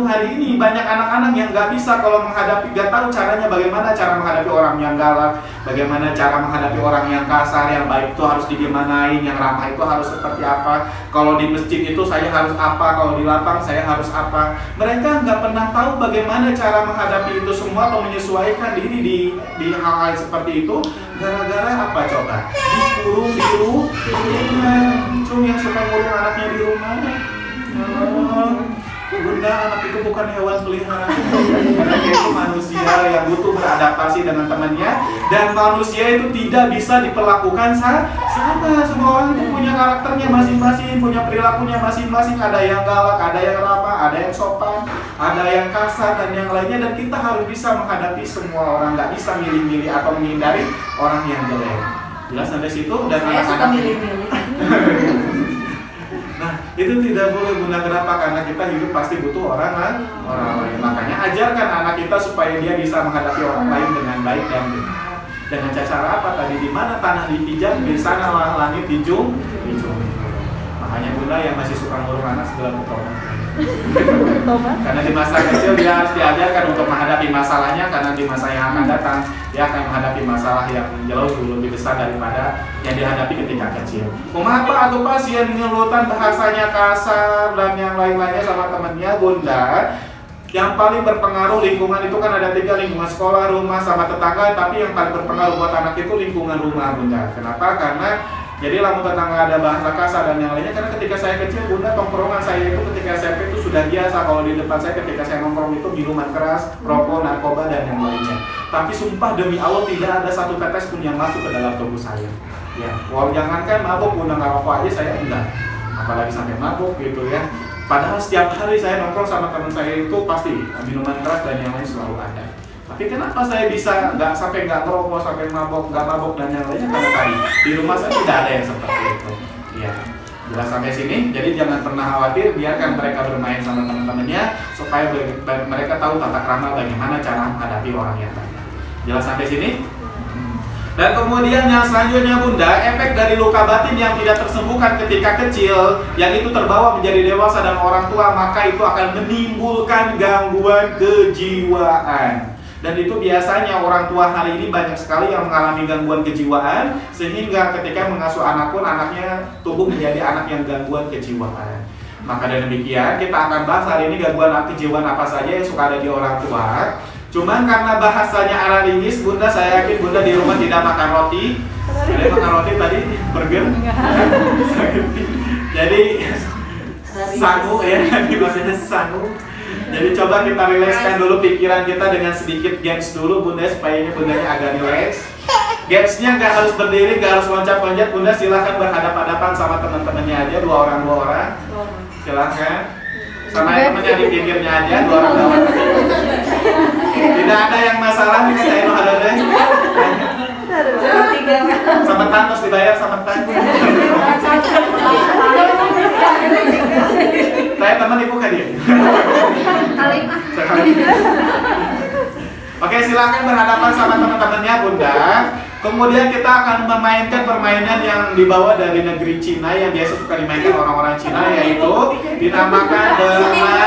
Hari ini banyak anak-anak yang nggak bisa kalau menghadapi, nggak tahu caranya bagaimana cara menghadapi orang yang galak, bagaimana cara menghadapi orang yang kasar, yang baik itu harus digimanain, yang ramah itu harus seperti apa. Kalau di masjid itu saya harus apa, kalau di lapang saya harus apa. Mereka nggak pernah tahu bagaimana cara menghadapi itu semua atau menyesuaikan diri di hal-hal seperti itu. Gara-gara apa coba? Dikurung di rumah. Cung yang suka ngurung anaknya di rumah. Bunda, anak itu bukan hewan peliharaan. Anak itu manusia yang butuh beradaptasi dengan temannya, dan manusia itu tidak bisa diperlakukan sama. Semua orang itu punya karakternya masing-masing, punya perilakunya masing-masing. Ada yang galak, ada yang ramah, ada yang sopan, ada yang kasar dan yang lainnya. Dan kita harus bisa menghadapi semua orang, nggak bisa milih-milih atau menghindari orang yang jelek. Jelas sampai situ. Dan Saya suka milih-milih. Nah, itu tidak boleh Bunda. Kenapa? Karena kita hidup pasti butuh orang lain. Makanya ajarkan anak kita supaya dia bisa menghadapi orang lain dengan baik dan benar. Dengan cara apa tadi? Di mana tanah dipijak, di sana langit dijung. Makanya bunda yang masih suka ngurung anak segala bertobat. Karena di masa kecil dia harus diajarkan untuk menghadapi masalahnya, karena di masa yang akan datang dia akan menghadapi masalah yang jauh lebih besar daripada yang dihadapi ketika kecil. Mengapa atau pasien ngelutan bahasanya kasar dan yang lain-lainnya sama temannya bunda? Yang paling berpengaruh lingkungan itu kan ada 3, lingkungan sekolah, rumah, sama tetangga. Tapi yang paling berpengaruh buat anak itu lingkungan rumah bunda. Kenapa? Karena jadi lamun tetangga ada bahasa kasar dan yang lainnya. Karena ketika saya kecil bunda, tongkrongan saya itu ketika SMP itu sudah biasa. Kalau di depan saya ketika saya nongkrong itu minuman keras, rokok, narkoba dan yang lainnya. Tapi sumpah demi Allah tidak ada satu tetes pun yang masuk ke dalam tubuh saya. Ya, walau jangankan mabuk bunda, ngerokok aja saya enggak. Apalagi sampai mabuk gitu ya. Padahal setiap hari saya nongkrong sama teman saya itu pasti minuman keras dan yang lain selalu ada. Tapi kenapa saya bisa sampai nggak ngerokok, sampai nggak mabok dan yang lainnya? Karena tadi di rumah saya tidak ada yang seperti itu. Ya, jelas sampai sini. Jadi jangan pernah khawatir, biarkan mereka bermain sama teman-temannya supaya mereka tahu tata krama bagaimana cara menghadapi orang yang banyak. Jelas sampai sini? Dan kemudian yang selanjutnya bunda, efek dari luka batin yang tidak tersembuhkan ketika kecil, yang itu terbawa menjadi dewasa dan orang tua, maka itu akan menimbulkan gangguan kejiwaan. Dan itu biasanya orang tua hari ini banyak sekali yang mengalami gangguan kejiwaan, sehingga ketika mengasuh anak pun anaknya tumbuh menjadi anak yang gangguan kejiwaan. Maka dengan demikian kita akan bahas hari ini gangguan kejiwaan apa saja yang suka ada di orang tua. Cuman karena bahasanya araligis bunda, saya yakin bunda di rumah tidak makan roti. Ada makan roti tadi, burger. Jadi sangu ya, maksudnya sangu. Jadi coba kita rilekskan dulu pikiran kita dengan sedikit games dulu bunda, supaya ini bundanya agak rileks. Gamesnya nggak harus berdiri, nggak harus loncat-loncat bunda, silahkan berhadapan-hadapan sama teman-temannya aja, 2 orang. Silahkan. Sama yang temannya di pinggirnya aja, 2 orang. Tidak ada yang masalah nih saya no ada deh. Sama Thanos dibayar sama Thanos. Saya teman ibu kan dia. Oke, silakan berhadapan sama teman-temannya bunda. Kemudian kita akan memainkan permainan yang dibawa dari negeri Cina yang biasa suka dimainkan orang-orang Cina, yaitu dinamakan dengan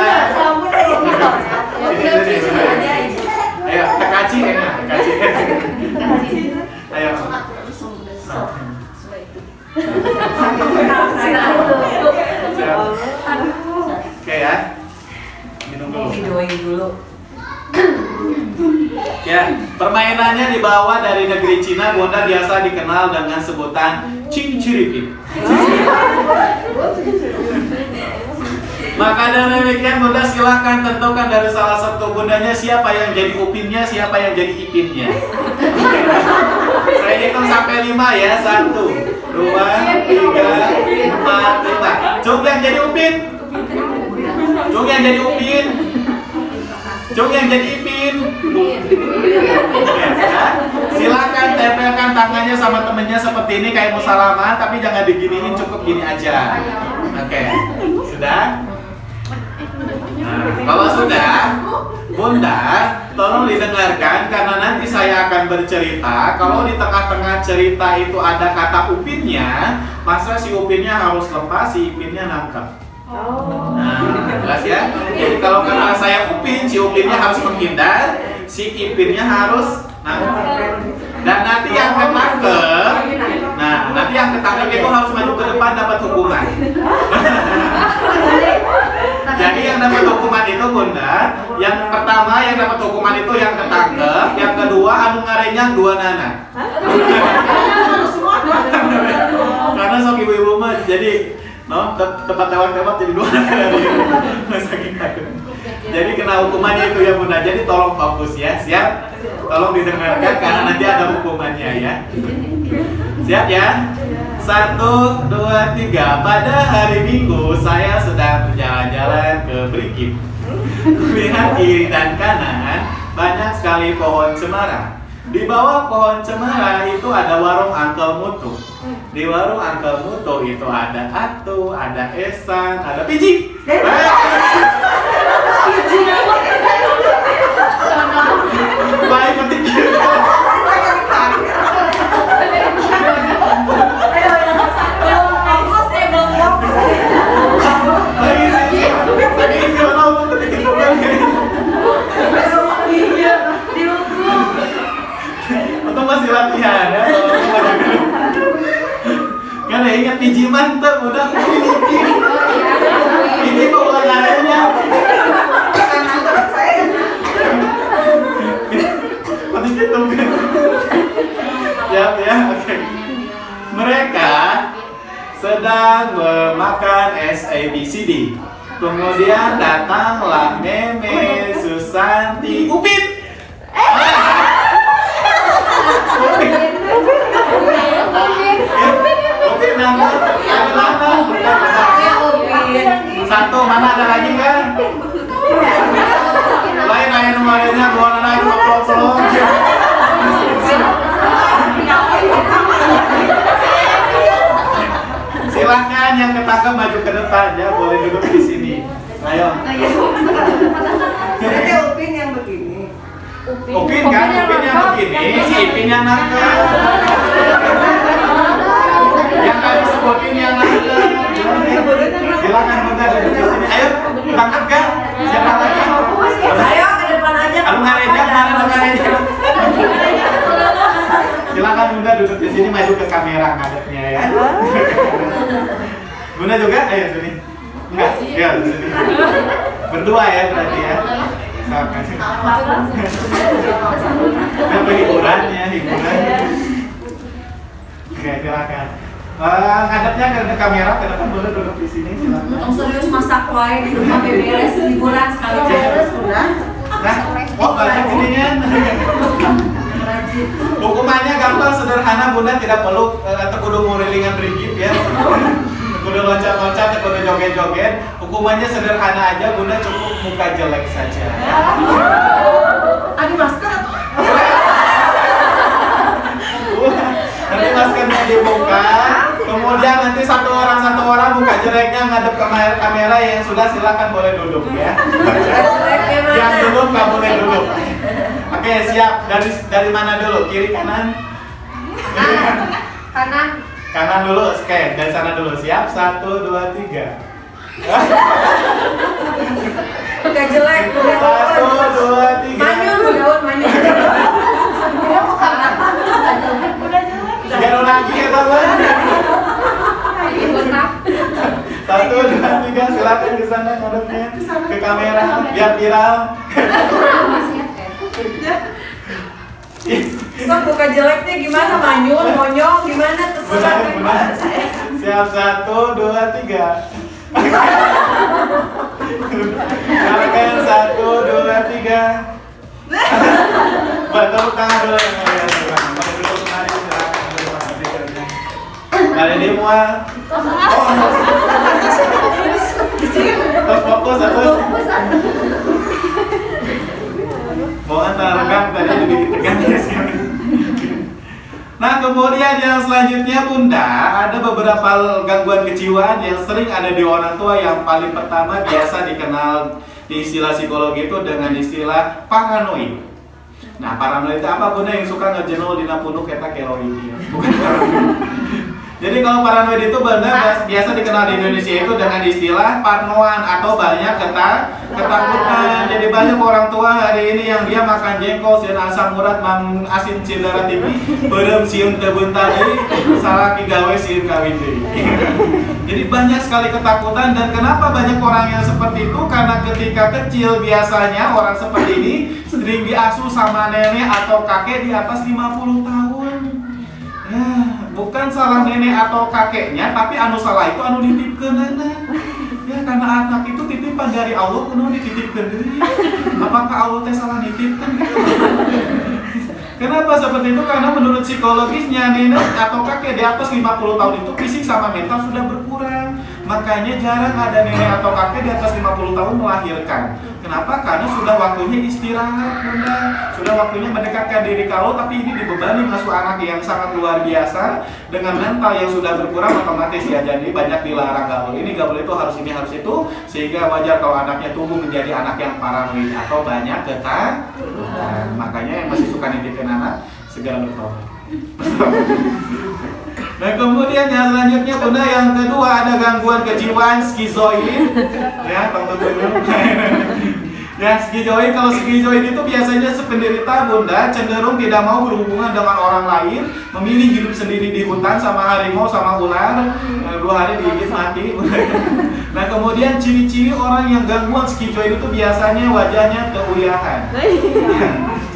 ayo tekaci enak, tekaci. Ayo. Oke ya. Minum dulu. Ya, permainannya dibawa dari negeri Cina, bunda, biasa dikenal dengan sebutan Cing-Ciripin. Maka dari demikian bunda silahkan tentukan dari salah satu bundanya siapa yang jadi upinnya, siapa yang jadi ipinnya. Saya hitung sampai 5 ya. 1, 2, 3, 4, 5. Cung yang jadi upin. Cung yang jadi upin. Cung yang jadi ipin. Ya, silakan tempelkan tangannya sama temennya seperti ini kayak mau salaman, tapi jangan diginiin, cukup gini aja. Oke, sudah? Nah, kalau sudah, bunda, tolong didengarkan karena nanti saya akan bercerita. Kalau di tengah-tengah cerita itu ada kata upinnya, masa si upinnya harus lepas, si ipinnya nangkep. Nah, jelas ya. Jadi kalau karena saya upin, si upinnya harus menghindar, si ipinnya harus nangkep. Dan nanti yang ketangkep, nanti yang ketangkep itu harus maju ke depan dapat hukuman. Jadi yang dapat hukuman itu bunda, yang pertama yang dapat hukuman itu yang ketangkep, yang kedua anu ngarenyang 2 nana. Karena sok ibu-ibu mah jadi tempat lewat jadi 2 nana saking takut. Jadi kena hukumannya itu ya bunda. Jadi tolong fokus ya, siap? Tolong didengarkan karena nanti ada hukumannya ya. Siap ya? 1, 2, 3. Pada hari Minggu saya sedang berjalan-jalan ke Brigif. Lihat kiri dan kanan banyak sekali pohon cemara. Di bawah pohon cemara itu ada warung Uncle Mutu. Di warung Uncle Mutu itu ada Atu, ada Esan, ada Piji. Baik penting. ingat hiji mantep udah ini mau ulangannya. Pasti gitu kan. Ya, oke. Mereka sedang memakan SABCD. Kemudian datanglah Meme, Susanti, Upin. Upin nama, satu mana ada lagi kan? Lain nomornya bukan lagi ngobrol. Silahkan yang ketangkep maju ke depan ya, boleh duduk di sini. Ayo. Jadi Upin yang begini. Upin kan, Upin yang begini, si Ipin yang nakal. Yang tadi sebutin yang nakal. Silakan Bunda duduk di sini. Ayo, tangkap kan? Siapa lagi? Ayo ke depan aja. Aduh ngarejak, mana ngarejak? Silakan Bunda duduk di sini, maju ke kamera ngadepnya ya. Bunda juga, ayo sini. Enggak, ya di sini. Berdua ya berarti ya. Sama. Apa hiburannya, hiburan. Oke, silakan. Ngadepnya ke kamera, ke depan boleh duduk di sini. Silakan. Untung serius masak wae di rumah beberes hiburan sekali beres udah. Nah, oh banyak ininya. Hukumannya gampang, sederhana, Bunda tidak perlu kudu ngurilingan rigid ya. Kudu loncat-loncat, kudu joget-joget. Hukumannya sederhana aja, Bunda cukup muka jelek saja. Ada masker atau? Nanti maskernya dibuka, kemudian nanti satu orang muka jeleknya ngadep ke kamera yang sudah, silakan boleh duduk ya. Yang duduk nggak boleh duduk. Oke, siap. Dari mana dulu? Kiri kanan? Kanan. Kanan dulu. Oke, dari sana dulu. Siap. 1, 2, 3. Udah jelek, 1, 2, 3. Manyun, daun manyun. Dia bukan apa? Udah jelek. Jangan lagi ya teman. Ini benar. 1, 2, 3. Silakan ke sana ngadepnya ke kamera biar viral. Sok buka jeleknya gimana? Manyun, monyong, gimana? Terserah. Benar. Siap. 1, 2, 3. Silakan 1, 2, 3. Tepuk tangan dulu yang mulia. Duduk kemari, silakan. Ada di mual. Terus fokus. Bawaan terregang tadi lebih tegang ya sekarang. Nah kemudian yang selanjutnya Bunda, ada beberapa gangguan kejiwaan yang sering ada di orang tua. Yang paling pertama biasa dikenal di istilah psikologi itu dengan istilah paranoid. Nah paranoid itu apa Bunda? Yang suka ngejenul dina punuk eta keloid ya. Bukan paranoid. Jadi kalau paranoid itu Bunda biasa dikenal di Indonesia itu dengan istilah parnoan atau banyak ketakutan. Jadi banyak orang tua hari ini yang dia makan jengkol, sieun asam urat, mang asin cin darah tinggi, beureum sieun teu beuntar deui, salaki gawe sieun kawin deui. Jadi banyak sekali ketakutan. Dan kenapa banyak orang yang seperti itu? Karena ketika kecil biasanya orang seperti ini sering diasuh sama nenek atau kakek di atas 50 tahun. Ya, bukan salah nenek atau kakeknya, tapi anu salah itu anu dititipkeun anak. Ya karena anak itu titipan dari Allah, kudu dititipkeun deui. Apakah Allah teh salah nitipkeun gitu? Kenapa seperti itu? Karena menurut psikologisnya nenek atau kakek di atas 50 tahun itu fisik sama mental sudah berkurang. Makanya jarang ada nenek atau kakek di atas 50 tahun melahirkan. Kenapa? Karena sudah waktunya istirahat, Bunda. Sudah waktunya mendekatkan diri ke Allah, tapi ini dibebani ngasuh anak yang sangat luar biasa dengan mental yang sudah berkurang otomatis ya. Jadi banyak dilarang gaul. Ini gaul itu harus ini harus itu, sehingga wajar kalau anaknya tumbuh menjadi anak yang paranoid atau banyak ketakutan. Makanya yang masih suka nitipin anak segera bertobat. Nah kemudian yang selanjutnya Bunda, yang kedua ada gangguan kejiwaan skizoid. Ya tonton dulu. Ya, skizoid, kalau skizoid itu biasanya si penderita bunda cenderung tidak mau berhubungan dengan orang lain, memilih hidup sendiri di hutan sama harimau sama ular, 2 hari digigit mati. Nah, kemudian ciri-ciri orang yang gangguan skizoid itu biasanya wajahnya teuyahan.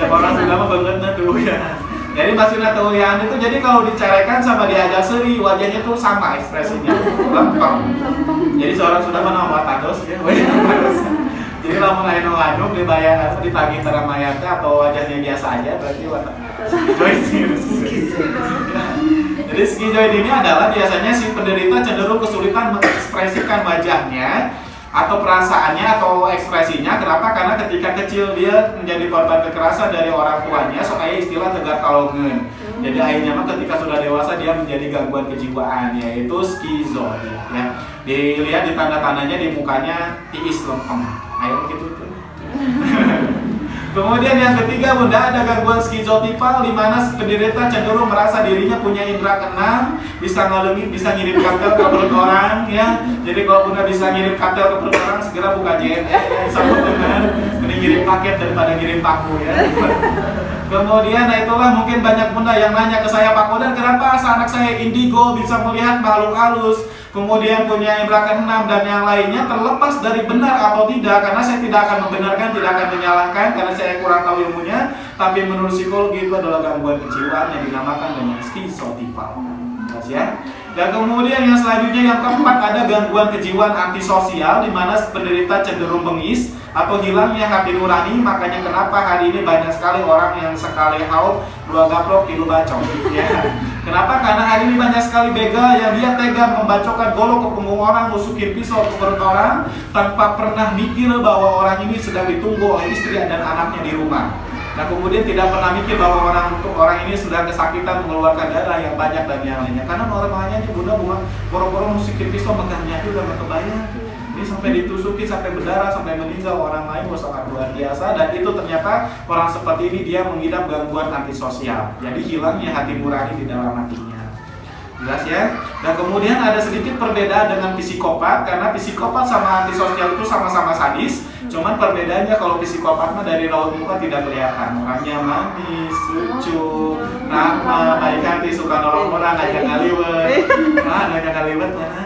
Coba orang Sunda mah bangetna teuyahan. Jadi maksudnya teuyahan itu jadi kalau dicarekan sama diajak seri, wajahnya tuh sama ekspresinya. Lempeng. Jadi seorang Sunda mah nama tados ya. Jadi lamun aya nu ngaduk dibayar atau ditagih taramayate atau wajahnya biasa aja berarti watak skizoid. Jadi skizoid ini adalah biasanya si penderita cenderung kesulitan mengekspresikan wajahnya atau perasaannya atau ekspresinya. Kenapa? Karena ketika kecil dia menjadi korban kekerasan dari orang tuanya, soalnya istilah tegar kalongen. Jadi akhirnya mah ketika sudah dewasa dia menjadi gangguan kejiwaan, yaitu skizoid. Ya. Dilihat di tanda-tandanya di mukanya tiis lempeng. Ayo gitu tuh. Kemudian yang ketiga bunda, ada gangguan skizotipal di mana penderita cenderung merasa dirinya punya indera keenam, bisa ngalungin, bisa ngirim kartel ke perut orang ya. Jadi kalau bunda bisa ngirim kartel ke perut orang, segera buka JNE sama dengan mending ngirim paket daripada ngirim paku ya. Kemudian nah itulah mungkin banyak bunda yang nanya ke saya, Pak Kodan, kenapa anak saya indigo bisa melihat makhluk halus, kemudian punya indera keenam dan yang lainnya, terlepas dari benar atau tidak, karena saya tidak akan membenarkan, tidak akan menyalahkan karena saya kurang tahu ilmunya, tapi menurut psikologi itu adalah gangguan kejiwaan yang dinamakan dengan skizotipal. Ya. Dan kemudian yang selanjutnya yang keempat, ada gangguan kejiwaan antisosial di mana penderita cenderung bengis atau hilangnya hati nurani. Makanya kenapa hari ini banyak sekali orang yang sekali haus 2 gaplok 3 bacok ya. Kenapa? Karena hari ini banyak sekali begal yang dia tega membacokkan golok ke punggung orang, musukin pisau ke perut orang tanpa pernah mikir bahwa orang ini sedang ditunggu oleh istri dan anaknya di rumah. Nah, kemudian tidak pernah mikir bahwa orang ini sedang kesakitan, mengeluarkan darah yang banyak dan yang lainnya. Karena normalnya aja bunda bunga boro-boro musikin pisau megangnya itu udah gak kebayang. Ini sampai ditusuki, sampai berdarah, sampai meninggal orang lain, sangat luar biasa. Dan itu ternyata orang seperti ini dia mengidap gangguan antisosial. Jadi hilangnya hati nurani di dalam hatinya. Jelas ya? Dan kemudian ada sedikit perbedaan dengan psikopat, karena psikopat sama antisosial itu sama-sama sadis. Cuman perbedaannya kalau psikopat mah dari raut muka tidak kelihatan. Orangnya manis, lucu, ramah, baik hati, suka nolong orang, ngajak ngaliwet. Ngajak ngaliwet mana?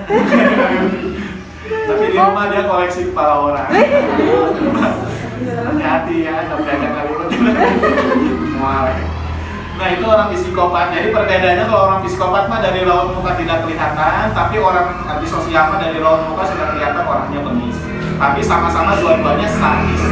Tapi di rumah dia koleksi kepala orang. Hati-hati ya, ngajak ngaliwet. Mual. Nah itu orang psikopat. Jadi perbedaannya kalau orang psikopat mah dari raut muka tidak kelihatan, tapi orang antisosial mah dari raut muka sudah kelihatan orangnya bengis. Tapi sama-sama dua-duanya sadis.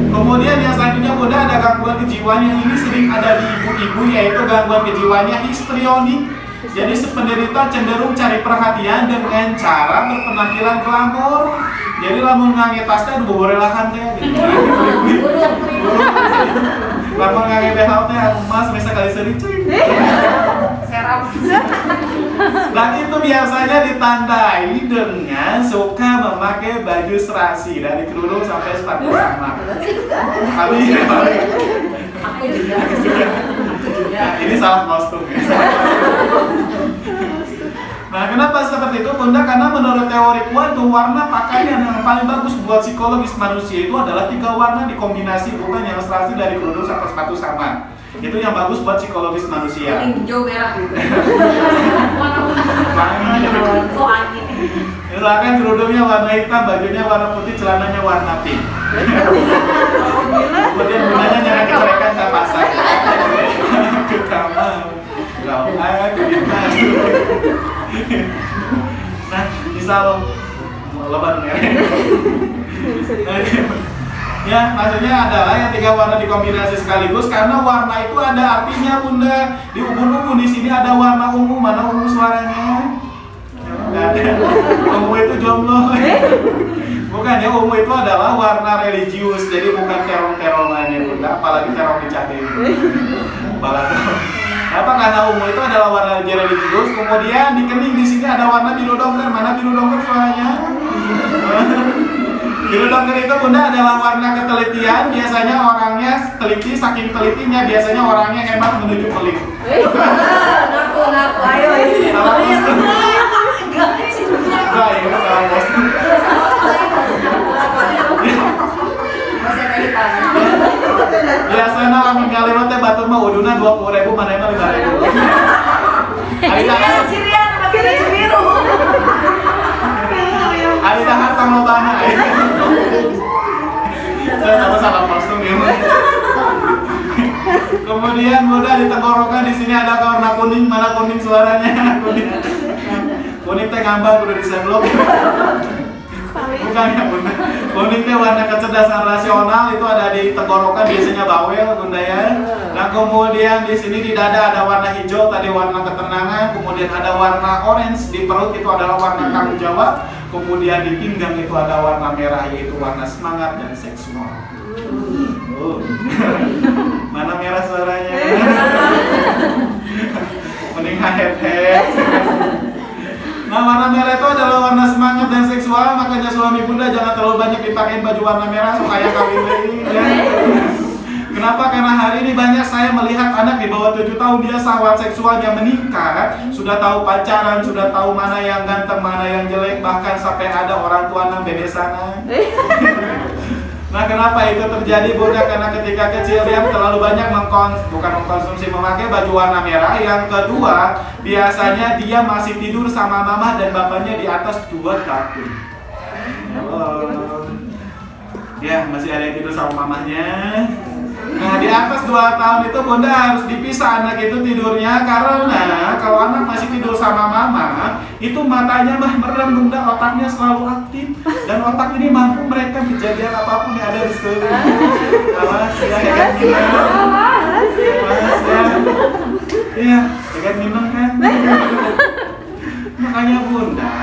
Kemudian yang selanjutnya bunda, ada gangguan kejiwaan yang ini sering ada di ibu-ibu, yaitu gangguan kejiwaannya histrionik. Jadi penderita cenderung cari perhatian dengan cara berpenampilan glamor. Jadi lamun ngangetasnya udah borelahan teh gitu. Lamun ngange behel teh emas bisa kali sering cuy. Serap. Dan itu biasanya ditandai dengan suka memakai baju serasi dari kerudung sampai sepatu sama. Kali ya, ini salah kostum ya. Nah, kenapa seperti itu bunda? Karena menurut teori kuantum, warna pakaian yang paling bagus buat psikologis manusia itu adalah 3 warna dikombinasi, bukan yang serasi dari kerudung sampai sepatu sama. Itu yang bagus buat psikologis manusia. Kuning, hijau, merah gitu. Kok angin? Misalkan kerudungnya warna hitam, bajunya warna putih, celananya warna pink. Kemudian bundanya jangan kecerekan ke pasar. Ke kamar. Gaul aja ke bintang. Nah, misal lebar merah. Ya, maksudnya adalah yang 3 warna dikombinasi sekaligus karena warna itu ada artinya bunda. Di ubun-ubun di sini ada warna ungu, mana ungu suaranya? Nggak ada. Ungu itu jomblo. Bukan ya, ungu itu adalah warna religius, jadi bukan terong-terong lainnya bunda, apalagi terong di Jatim. Apa? Karena ungu itu adalah warna religius. Kemudian di kening di sini ada warna biru dongker, mana biru dongker suaranya? Biru dongker itu bunda adalah warna ketelitian. Biasanya orangnya teliti, saking telitinya biasanya orangnya hemat menuju pelit. Ngaku ayo ini. Salah kostum. Enggak, ini salah kostum. di tenggorokan di sini ada warna kuning, mana kuning suaranya? Kuning. Kuning teh ngambang udah diseblok. Bukan ya bunda. Kuning teh warna kecerdasan rasional, itu ada di tenggorokan biasanya bawel bunda ya. Nah kemudian di sini di dada ada warna hijau, tadi warna ketenangan. Kemudian ada warna orange di perut, itu adalah warna tanggung jawab. Kemudian di pinggang itu ada warna merah, yaitu warna semangat dan seksual. Mana merah suaranya? Mending head. Nah warna merah itu adalah warna semangat dan seksual, makanya suami bunda jangan terlalu banyak dipakai baju warna merah supaya kawin lagi ya. Kenapa? Karena hari ini banyak saya melihat anak di bawah 7 tahun dia syahwat seksualnya meningkat, sudah tahu pacaran, sudah tahu mana yang ganteng, mana yang jelek, bahkan sampai ada orang tua nang bebesanan. Nah kenapa itu terjadi bunda? Karena ketika kecil dia terlalu banyak mengkonsumsi memakai baju warna merah. Yang kedua, biasanya dia masih tidur sama mama dan bapaknya di atas 2 tahun. Ya masih ada yang tidur sama mamanya. Nah di atas 2 tahun itu bunda harus dipisah anak itu tidurnya, karena kalau anak masih tidur sama mama itu matanya mah merem bunda, otaknya selalu aktif dan otak ini mampu mereka kejadian apapun yang ada di sekeliling. Awas ya, kan minum. Awas ya. Iya, kan minum kan. Makanya bunda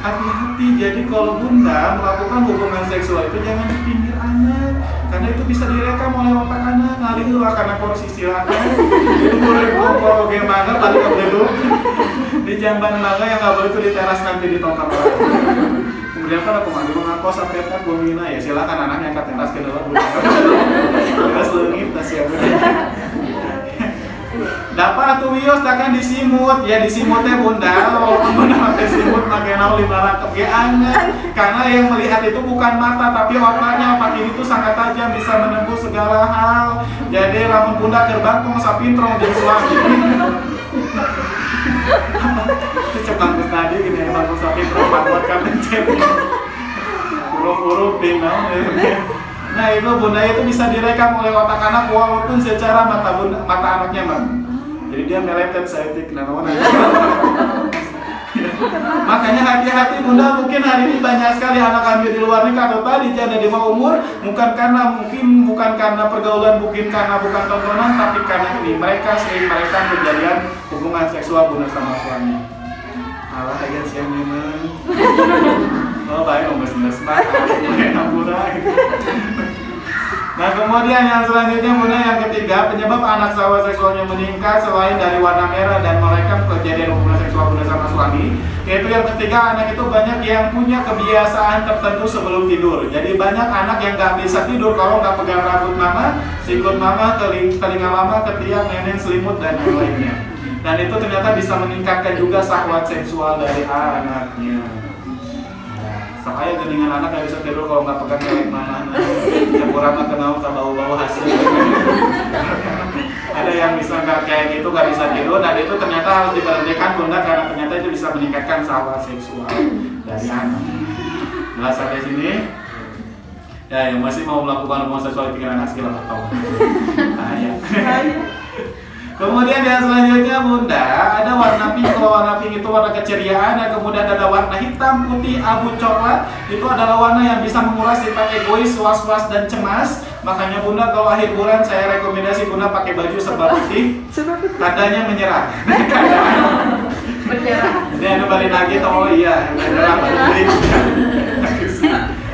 hati-hati, jadi kalau bunda melakukan hubungan seksual itu jangan di pinggir anak, karena itu bisa direkam oleh otak anak. Ngalih lah karena porsi silakan itu boleh kalau gimana balik ke belum di jamban mangga yang nggak boleh itu di teras, nanti ditongkap lagi. Kemudian kan aku mandi mengakos sampai kan gomina ya silakan anaknya angkat teras ke dalam bunda teras lengit tas ya bunda. Dapat tuh wios takkan disimut, ya disimutnya bunda, walaupun bunda pakai simut pakai nau 5 rakep ya aneh. Karena yang melihat itu bukan mata tapi otaknya, otak ini tuh sangat tajam, bisa menembus segala hal. Jadi lamun bunda gerbang tuh masa pintrong jadi suami. Cekang terus tadi gini ya bangku sapi perempat buat kepencet. Huruf-huruf bingung. Nah itu bunda itu bisa direkam oleh otak anak walaupun secara mata anaknya bang. Jadi dia meletet saeutik nanaon. Makanya hati-hati bunda, mungkin hari ini banyak sekali anak hamil di luar nikah atau tadi janda di bawah umur, bukan karena pergaulan, bukan karena tontonan, tapi karena ini mereka sering kejadian hubungan seksual bunda sama suami. Alah aja siang memang. Oh baik, ngebes-ngebes Nah kemudian yang selanjutnya bunda, yang ketiga, penyebab anak syahwat seksualnya meningkat selain dari warna merah dan merekam kejadian hubungan seksual bunda sama suami, yaitu yang ketiga, anak itu banyak yang punya kebiasaan tertentu sebelum tidur. Jadi banyak anak yang gak bisa tidur kalau gak pegang rambut mama, sikut mama, telinga mama, ketiak, nenek, selimut, dan yang lainnya. Dan itu ternyata bisa meningkatkan juga syahwat seksual dari anaknya. Saya geningan anak gak bisa tidur kalau nggak pegang milik mama. Campur apa kenal ke bau-bau hasil. Ada yang bisa nggak kayak gitu, nggak bisa tidur, dan itu ternyata harus diberhentikan bunda, karena ternyata itu bisa meningkatkan syahwat seksual dari anak. Jelas sampai sini? Ya, yang masih mau melakukan hubungan seksual di pikiran anak sekilas tahun. Bahaya. Kemudian yang selanjutnya bunda, ada warna pink. Kalau warna pink itu warna keceriaan, dan kemudian ada warna hitam, putih, abu, coklat. Itu adalah warna yang bisa menguras sifat egois, was-was, dan cemas. Makanya bunda kalau akhir bulan saya rekomendasi bunda pakai baju serba putih. Tandanya menyerah. Jadi ada balik lagi, oh iya menyerah.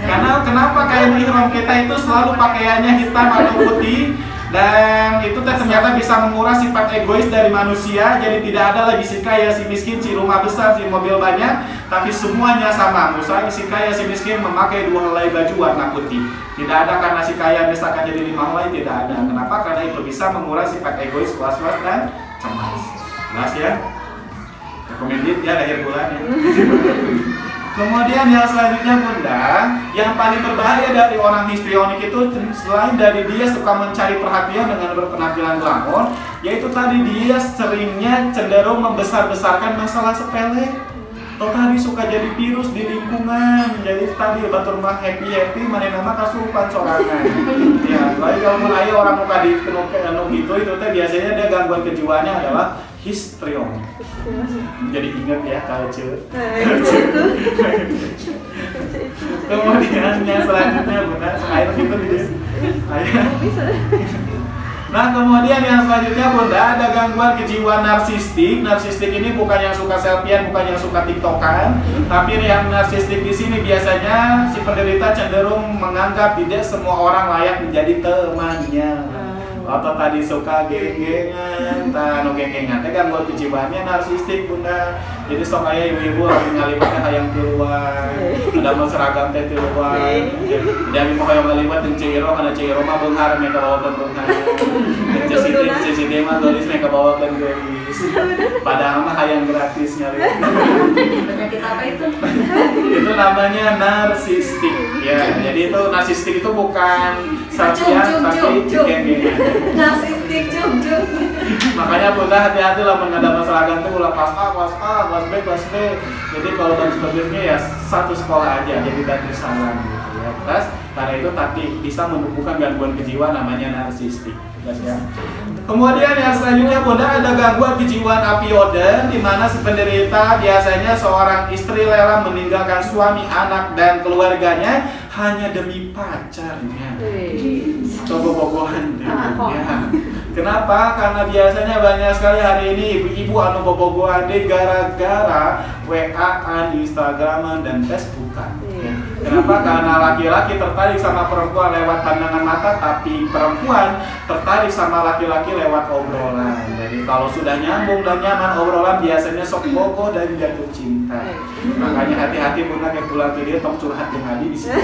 Karena kenapa kain ihram kita itu selalu pakaiannya hitam atau putih? Dan itu ternyata bisa menguras sifat egois dari manusia. Jadi tidak ada lagi si kaya, si miskin, si rumah besar, si mobil banyak, tapi semuanya sama. Misalnya si kaya, si miskin memakai 2 helai baju warna putih. Tidak ada karena si kaya misalkan jadi 5 helai, tidak ada. Kenapa? Karena itu bisa menguras sifat egois, was-was, dan cemas. Jelas ya? Recommended ya akhir bulan ya. Kemudian yang selanjutnya bunda, yang paling berbahaya dari orang histrionik itu selain dari dia suka mencari perhatian dengan berpenampilan glamor, yaitu tadi dia seringnya cenderung membesar-besarkan masalah sepele. Toh tadi suka jadi virus di lingkungan, jadi tadi batur mah happy mana nama kasupan sorangan. Ya, lalu kalau mun aya orang nu kadi anu gitu itu teh biasanya dia gangguan kejiwaannya adalah histrion. Jadi ingat ya culture. Kemudian yang selanjutnya benar air gitu di Nah kemudian yang selanjutnya Bunda ada gangguan kejiwaan narsistik. Narsistik ini bukan yang suka selfiean, bukan yang suka tiktokan, tapi yang narsistik di sini biasanya si penderita cenderung menganggap tidak semua orang layak menjadi temannya. Atau tadi suka geng-gengan, geng-gengan teh gangguan kejiwaannya narsistik Bunda. Jadi sok aya ibu-ibu lagi ngalibatnya hayang tiluan, ada mau seragam teh tiluan. Jadi mau hayang ngalibat jeung Ciro kana Ciro mah beunghar mereka bawakeun beunghar. Ceci mah gelis mereka bawakeun gelis. Padahal mah hayang gratis nyari. Penyakit apa itu? Itu namanya narsistik. Ya, jadi itu narsistik itu bukan selfiean tapi geng-gengan. Narsistik jum. Makanya Bunda hati-hati lah menghadap masalah gantung ulah kelas A, kelas B, kelas B. Jadi kalau dan sebagainya ya satu sekolah aja, jadi ganti salam gitu ya. Terus karena itu tapi bisa menumbuhkan gangguan kejiwaan namanya narsistik. Ya. Kemudian yang selanjutnya Bunda ada gangguan kejiwaan apioden di mana si penderita biasanya seorang istri rela meninggalkan suami, anak dan keluarganya hanya demi pacarnya. Bobogohan ya. Kenapa? Karena biasanya banyak sekali hari ini ibu-ibu anu bobogohan gara-gara WA-an, Instagram dan Facebookan. Ya. Kenapa? Karena laki-laki tertarik sama perempuan lewat pandangan mata, tapi perempuan tertarik sama laki-laki lewat obrolan. Jadi kalau sudah nyambung dan nyaman obrolan biasanya sok bogo dan jatuh cinta. Makanya hati-hati Bunda kayak pulang ke dia tong curhat jeung Adi di sini.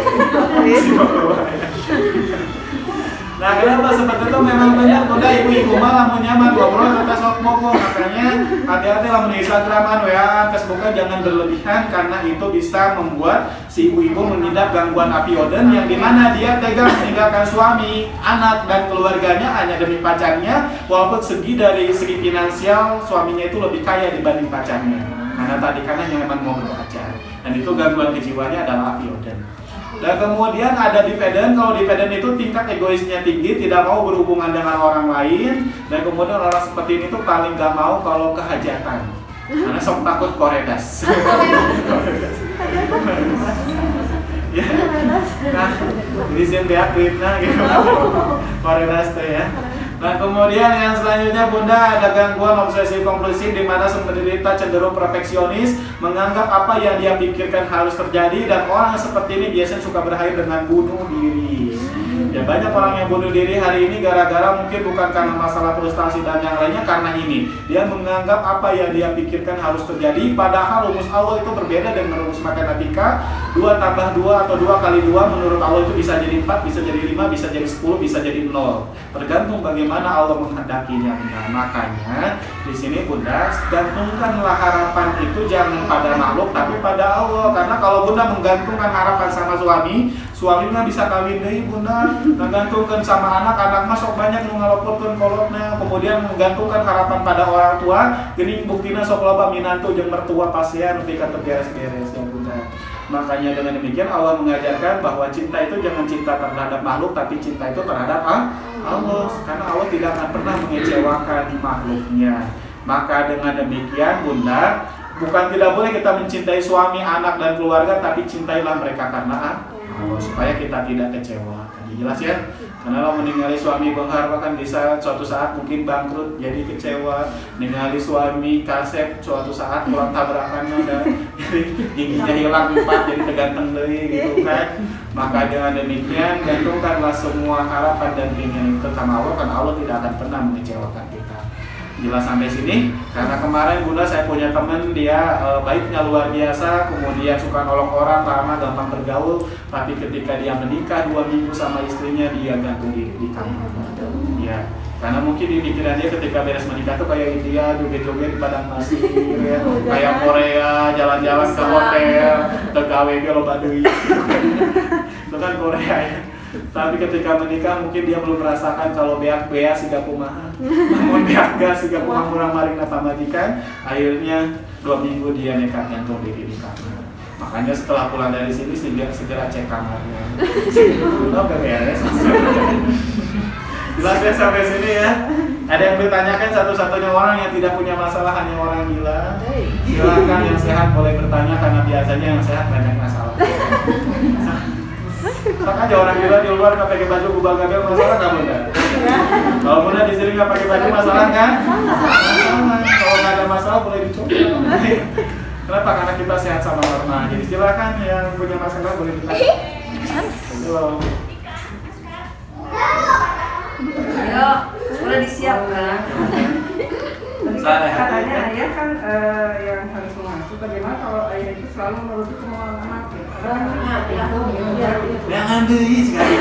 Nah kenapa seperti itu memang banyak Bunda ibu-ibu mah lamun nyaman ngobrol kata sok bogo. Makanya hati-hati lamun di Instagraman, WA, Facebookan jangan berlebihan karena itu bisa membuat si ibu-ibu mengidap gangguan apioden yang dimana dia tega meninggalkan suami, anak dan keluarganya hanya demi pacarnya, walaupun dari segi finansial suaminya itu lebih kaya dibanding pacarnya. Karena nyaman mau berpacar. Dan itu gangguan kejiwaannya adalah apioden. Dan kemudian ada dependent. Kalau dependent itu tingkat egoisnya tinggi, tidak mau berhubungan dengan orang lain. Dan kemudian orang seperti ini tuh paling gak mau kalau kehajatan, karena sok takut koredas. Ya, nah, ini sih beaklitna gitu. Koredas tuh ya. Nah kemudian yang selanjutnya Bunda ada gangguan obsesi kompulsif di mana penderita cenderung perfeksionis, menganggap apa yang dia pikirkan harus terjadi, dan orang seperti ini biasanya suka berakhir dengan bunuh diri. Ya banyak orang yang bunuh diri hari ini gara-gara mungkin bukan karena masalah frustasi dan yang lainnya, karena ini dia menganggap apa yang dia pikirkan harus terjadi, padahal rumus Allah itu berbeda dengan rumus matematika. 2 tambah 2 atau 2 kali 2 menurut Allah itu bisa jadi 4, bisa jadi 5, bisa jadi 10, bisa jadi 0. Tergantung bagaimana Allah menghendakinya. Nah, makanya di sini Bunda gantungkanlah harapan itu jangan pada makhluk tapi pada Allah. Karena kalau Bunda menggantungkan harapan sama suami mah bisa kawin deui Bunda. Menggantungkan sama anak mah sok banyak nu ngalaporkeun kolotna. Kemudian menggantungkan harapan pada orang tua, geuning buktina sok loba minantu jeung mertua pasien nepi ka beres-beres ya Bunda. Makanya dengan demikian Allah mengajarkan bahwa cinta itu jangan cinta terhadap makhluk tapi cinta itu terhadap Allah, karena Allah tidak akan pernah mengecewakan makhluknya. Maka dengan demikian Bunda, bukan tidak boleh kita mencintai suami, anak dan keluarga, tapi cintailah mereka karena Allah supaya kita tidak kecewa. Jelas ya? Karena kalau meninggali suami benghar kan bisa suatu saat mungkin bangkrut jadi kecewa. Ningali suami kasep suatu saat pulang tabrakan dan giginya hilang 4 jadi teganteng deui gitu kan. Maka dengan demikian gantungkanlah semua harapan dan keinginan itu sama Allah, karena Allah tidak akan pernah mengecewakan kita. Jelas sampai sini? Karena kemarin Bunda saya punya teman, dia baiknya luar biasa, kemudian suka nolong orang, ramah, gampang bergaul, tapi ketika dia menikah 2 minggu sama istrinya dia gantung diri di kamar. Ya, karena mungkin di pikiran dia ketika beres menikah tuh kayak India, joget-joget di padang pasir, ya. Kayak Korea, jalan-jalan ke hotel, tegawe ke loba deui. Itu kan Korea ya. Tapi ketika menikah mungkin dia belum merasakan kalau beak bea siga kumaha. Namun beak gas siga kumaha kurang maring napa majikan. Akhirnya 2 minggu dia nekat gantung diri di kamar. Makanya setelah pulang dari sini segera cek kamarnya. Udah gak beres. Jelas ya sampai sini ya. Ada yang bertanyakan satu-satunya orang yang tidak punya masalah hanya orang gila. Silakan yang sehat boleh bertanya karena biasanya yang sehat banyak masalah. Makanya orang gila di luar nggak pakai baju kubah gabel masalah nggak Bunda? Kalau Bunda di sini nggak pakai baju masalah kan? Masalah. Kalau nggak ada masalah boleh dicoba. Kenapa? Karena kita sehat sama normal. Jadi silakan yang punya masalah boleh ditanya. Halo. Ayo, udah disiapkan. Salah. Katanya ayah kan yang harus mengasuh. Bagaimana kalau ayah itu selalu menuruti kemauan anaknya? Jangan deui sekali.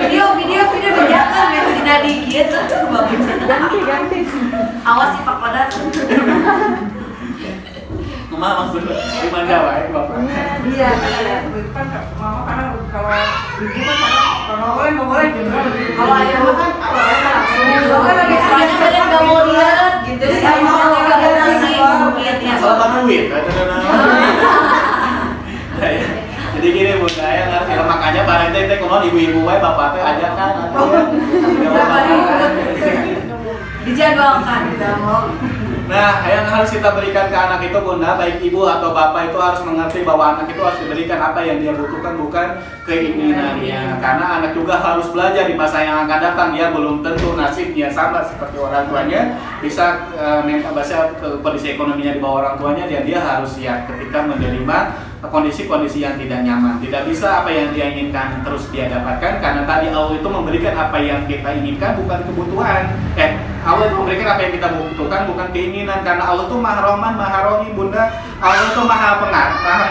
Video bejakan ya si Nadi gitu. Ganti. Awas si Pak Padat. Mama maksudnya di Jawa ya Bapak. Iya, kan mama karena kalau ibu kan kalau boleh gitu. Kalau ayah mah kan soalnya kalian nggak mau lihat gitu sih. Ayah nggak ngasih mungkin ya. Soal duit. Jadi gini Bunda ya ngerti makanya barang teh kumaha ibu-ibu wae bapak teh aja kan. Dijadwalkan. Nah, yang harus kita berikan ke anak itu Bunda, baik ibu atau bapak itu harus mengerti bahwa anak itu harus diberikan apa yang dia butuhkan, bukan keinginannya. Karena anak juga harus belajar di masa yang akan datang. Dia belum tentu nasibnya sama seperti orang tuanya, bisa kondisi ekonominya di bawah orang tuanya, dan dia harus siap ketika menerima kondisi-kondisi yang tidak nyaman. Tidak bisa apa yang dia inginkan terus dia dapatkan, karena tadi Allah itu memberikan apa yang kita inginkan, bukan kebutuhan. Allah itu memberikan apa yang kita butuhkan, bukan keinginan. Karena Allah itu Maha Rahman, Maha Rahim Bunda. Allah itu Maha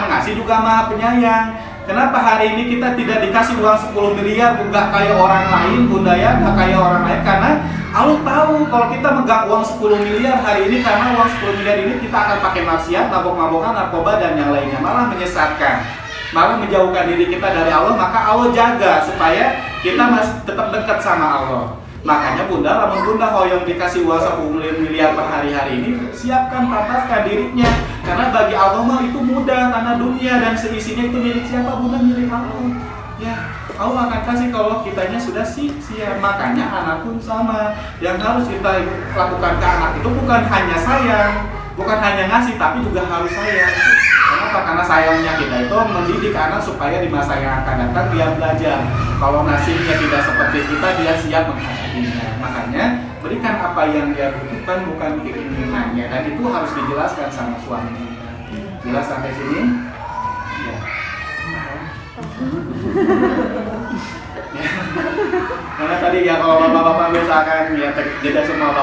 Pengasih juga Maha Penyayang. Kenapa hari ini kita tidak dikasih uang 10 miliar, nggak kayak orang lain Bunda ya, nggak kayak orang lain? Karena Allah tahu kalau kita megang uang 10 miliar hari ini, karena uang 10 miliar ini kita akan pakai maksiat, mabok-mabokan, narkoba, dan yang lainnya, malah menyesatkan, malah menjauhkan diri kita dari Allah. Maka Allah jaga supaya kita masih tetap dekat sama Allah. Makanya Bunda, lamun Bunda hoyong dikasih uang 10 miliar per hari-hari ini, siapkan, pantaskan dirinya. Karena bagi Allah mah itu mudah, karena dunia dan seisinya itu milik siapa Bunda? Milik Allah. Ya, Allah akan kasih kalau kitanya sudah siap. Makanya anak pun sama. Yang harus kita lakukan ke anak itu bukan hanya sayang, bukan hanya ngasih, tapi juga harus sayang. Kenapa? Karena sayangnya kita itu mendidik anak supaya di masa yang akan datang dia belajar. Kalau nasibnya tidak seperti kita, dia siap menghadapinya. Makanya berikan apa yang dia butuhkan, bukan keinginannya. Dan itu harus dijelaskan sama suaminya. Jelas sampai sini? Ya. Karena tadi ya kalau bapak-bapak misalkan ya tidak semua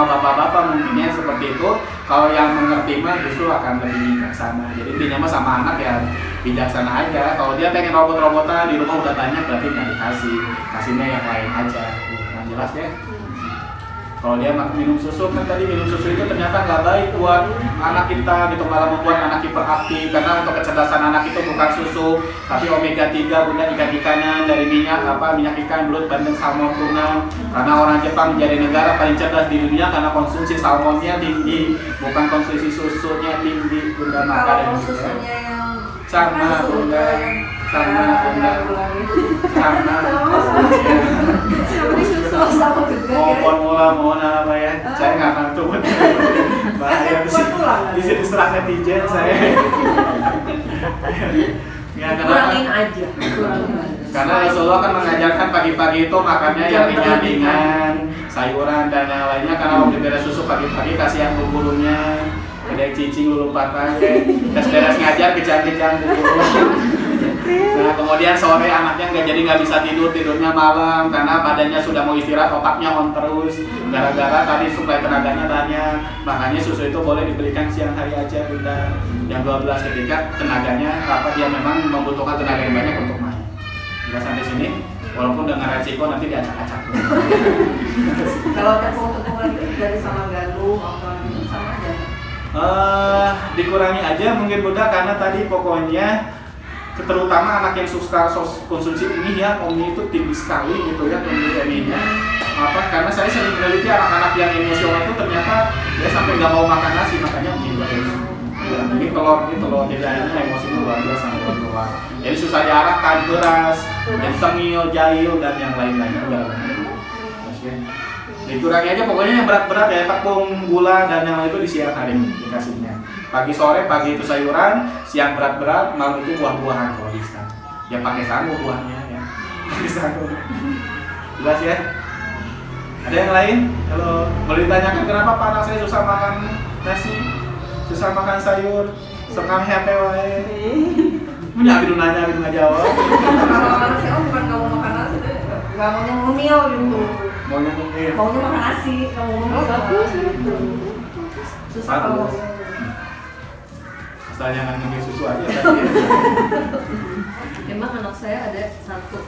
bapak-bapak mungkinnya seperti itu. Kalau yang mengerti mah justru akan lebih bijaksana. Jadi intinya mah sama anak ya bijaksana aja. Kalau dia pengen robot-robotan di rumah udah banyak, berarti nggak dikasih, kasihnya yang lain aja. Nah, jelas ya. Kalau dia minum susu, kan tadi minum susu itu ternyata nggak baik buat anak kita gitu, malah membuat anak hiperaktif. Karena untuk kecerdasan anak itu bukan susu, tapi omega 3 Bunda, ikan-ikanan dari minyak ikan, belut, bandeng, salmon, tuna. Karena orang Jepang menjadi negara paling cerdas di dunia karena konsumsi salmonnya tinggi, bukan konsumsi susunya tinggi Bunda. Maka Kalau susunya yang sama Bunda, sama mohon apa ya, saya nggak akan coba bahaya di sini serang netizen saya. Ya, kurangin aja. Karena Rasulullah kan mengajarkan pagi-pagi itu makannya yang ringan-ringan, sayuran dan yang lainnya. Karena waktu beres susu pagi-pagi kasihan bulu-bulunya, ada cicing lulumpatan, beres ngajar kejang-kejang bulu. Nah kemudian sore anaknya nggak bisa tidurnya malam karena badannya sudah mau istirahat, otaknya on terus gara-gara tadi suplai tenaganya banyak. Makanya susu itu boleh diberikan siang hari aja Bunda, jam 12 ketika tenaganya dia memang membutuhkan tenaga yang banyak untuk main. Jelas sampai sini, walaupun dengan resiko nanti diacak-acak. Kalau tepung-tepung lagi dari sama gandum atau sama aja. Dikurangi aja mungkin Bunda, karena tadi pokoknya terutama anak yang suka konsumsi ini ya, omni itu tinggi sekali gitu ya omninya. Karena saya sering meneliti anak-anak yang emosional itu ternyata dia sampai nggak mau makan nasi, makanya mie terus. Ya, ini telur, jadi akhirnya emosinya luar biasa keluar. Jadi susah diarahkan, keras, dan tengil, jahil dan yang lain-lain juga. Dikurangi aja pokoknya yang berat-berat ya, tepung, gula dan yang lain itu di siang hari dikasihnya. Pagi sore, pagi itu sayuran, siang berat-berat, malam itu buah-buahan kalau bisa. Ya pakai sangu buahnya ya. Pakai sangu. Jelas ya? Ada yang lain? Kalau boleh ditanyakan kenapa Pak anak saya susah makan nasi, susah makan sayur, sekam HP wae. Punya gitu nanya gitu nggak jawab. Kalau anak saya bukan nggak mau makan nasi, nggak maunya ngemil gitu. Maunya mungkin. Maunya makan nasi, kamu mau bagus gitu. Susah kalau asal jangan ngemil susu aja tadi ya. Emang anak saya ada satu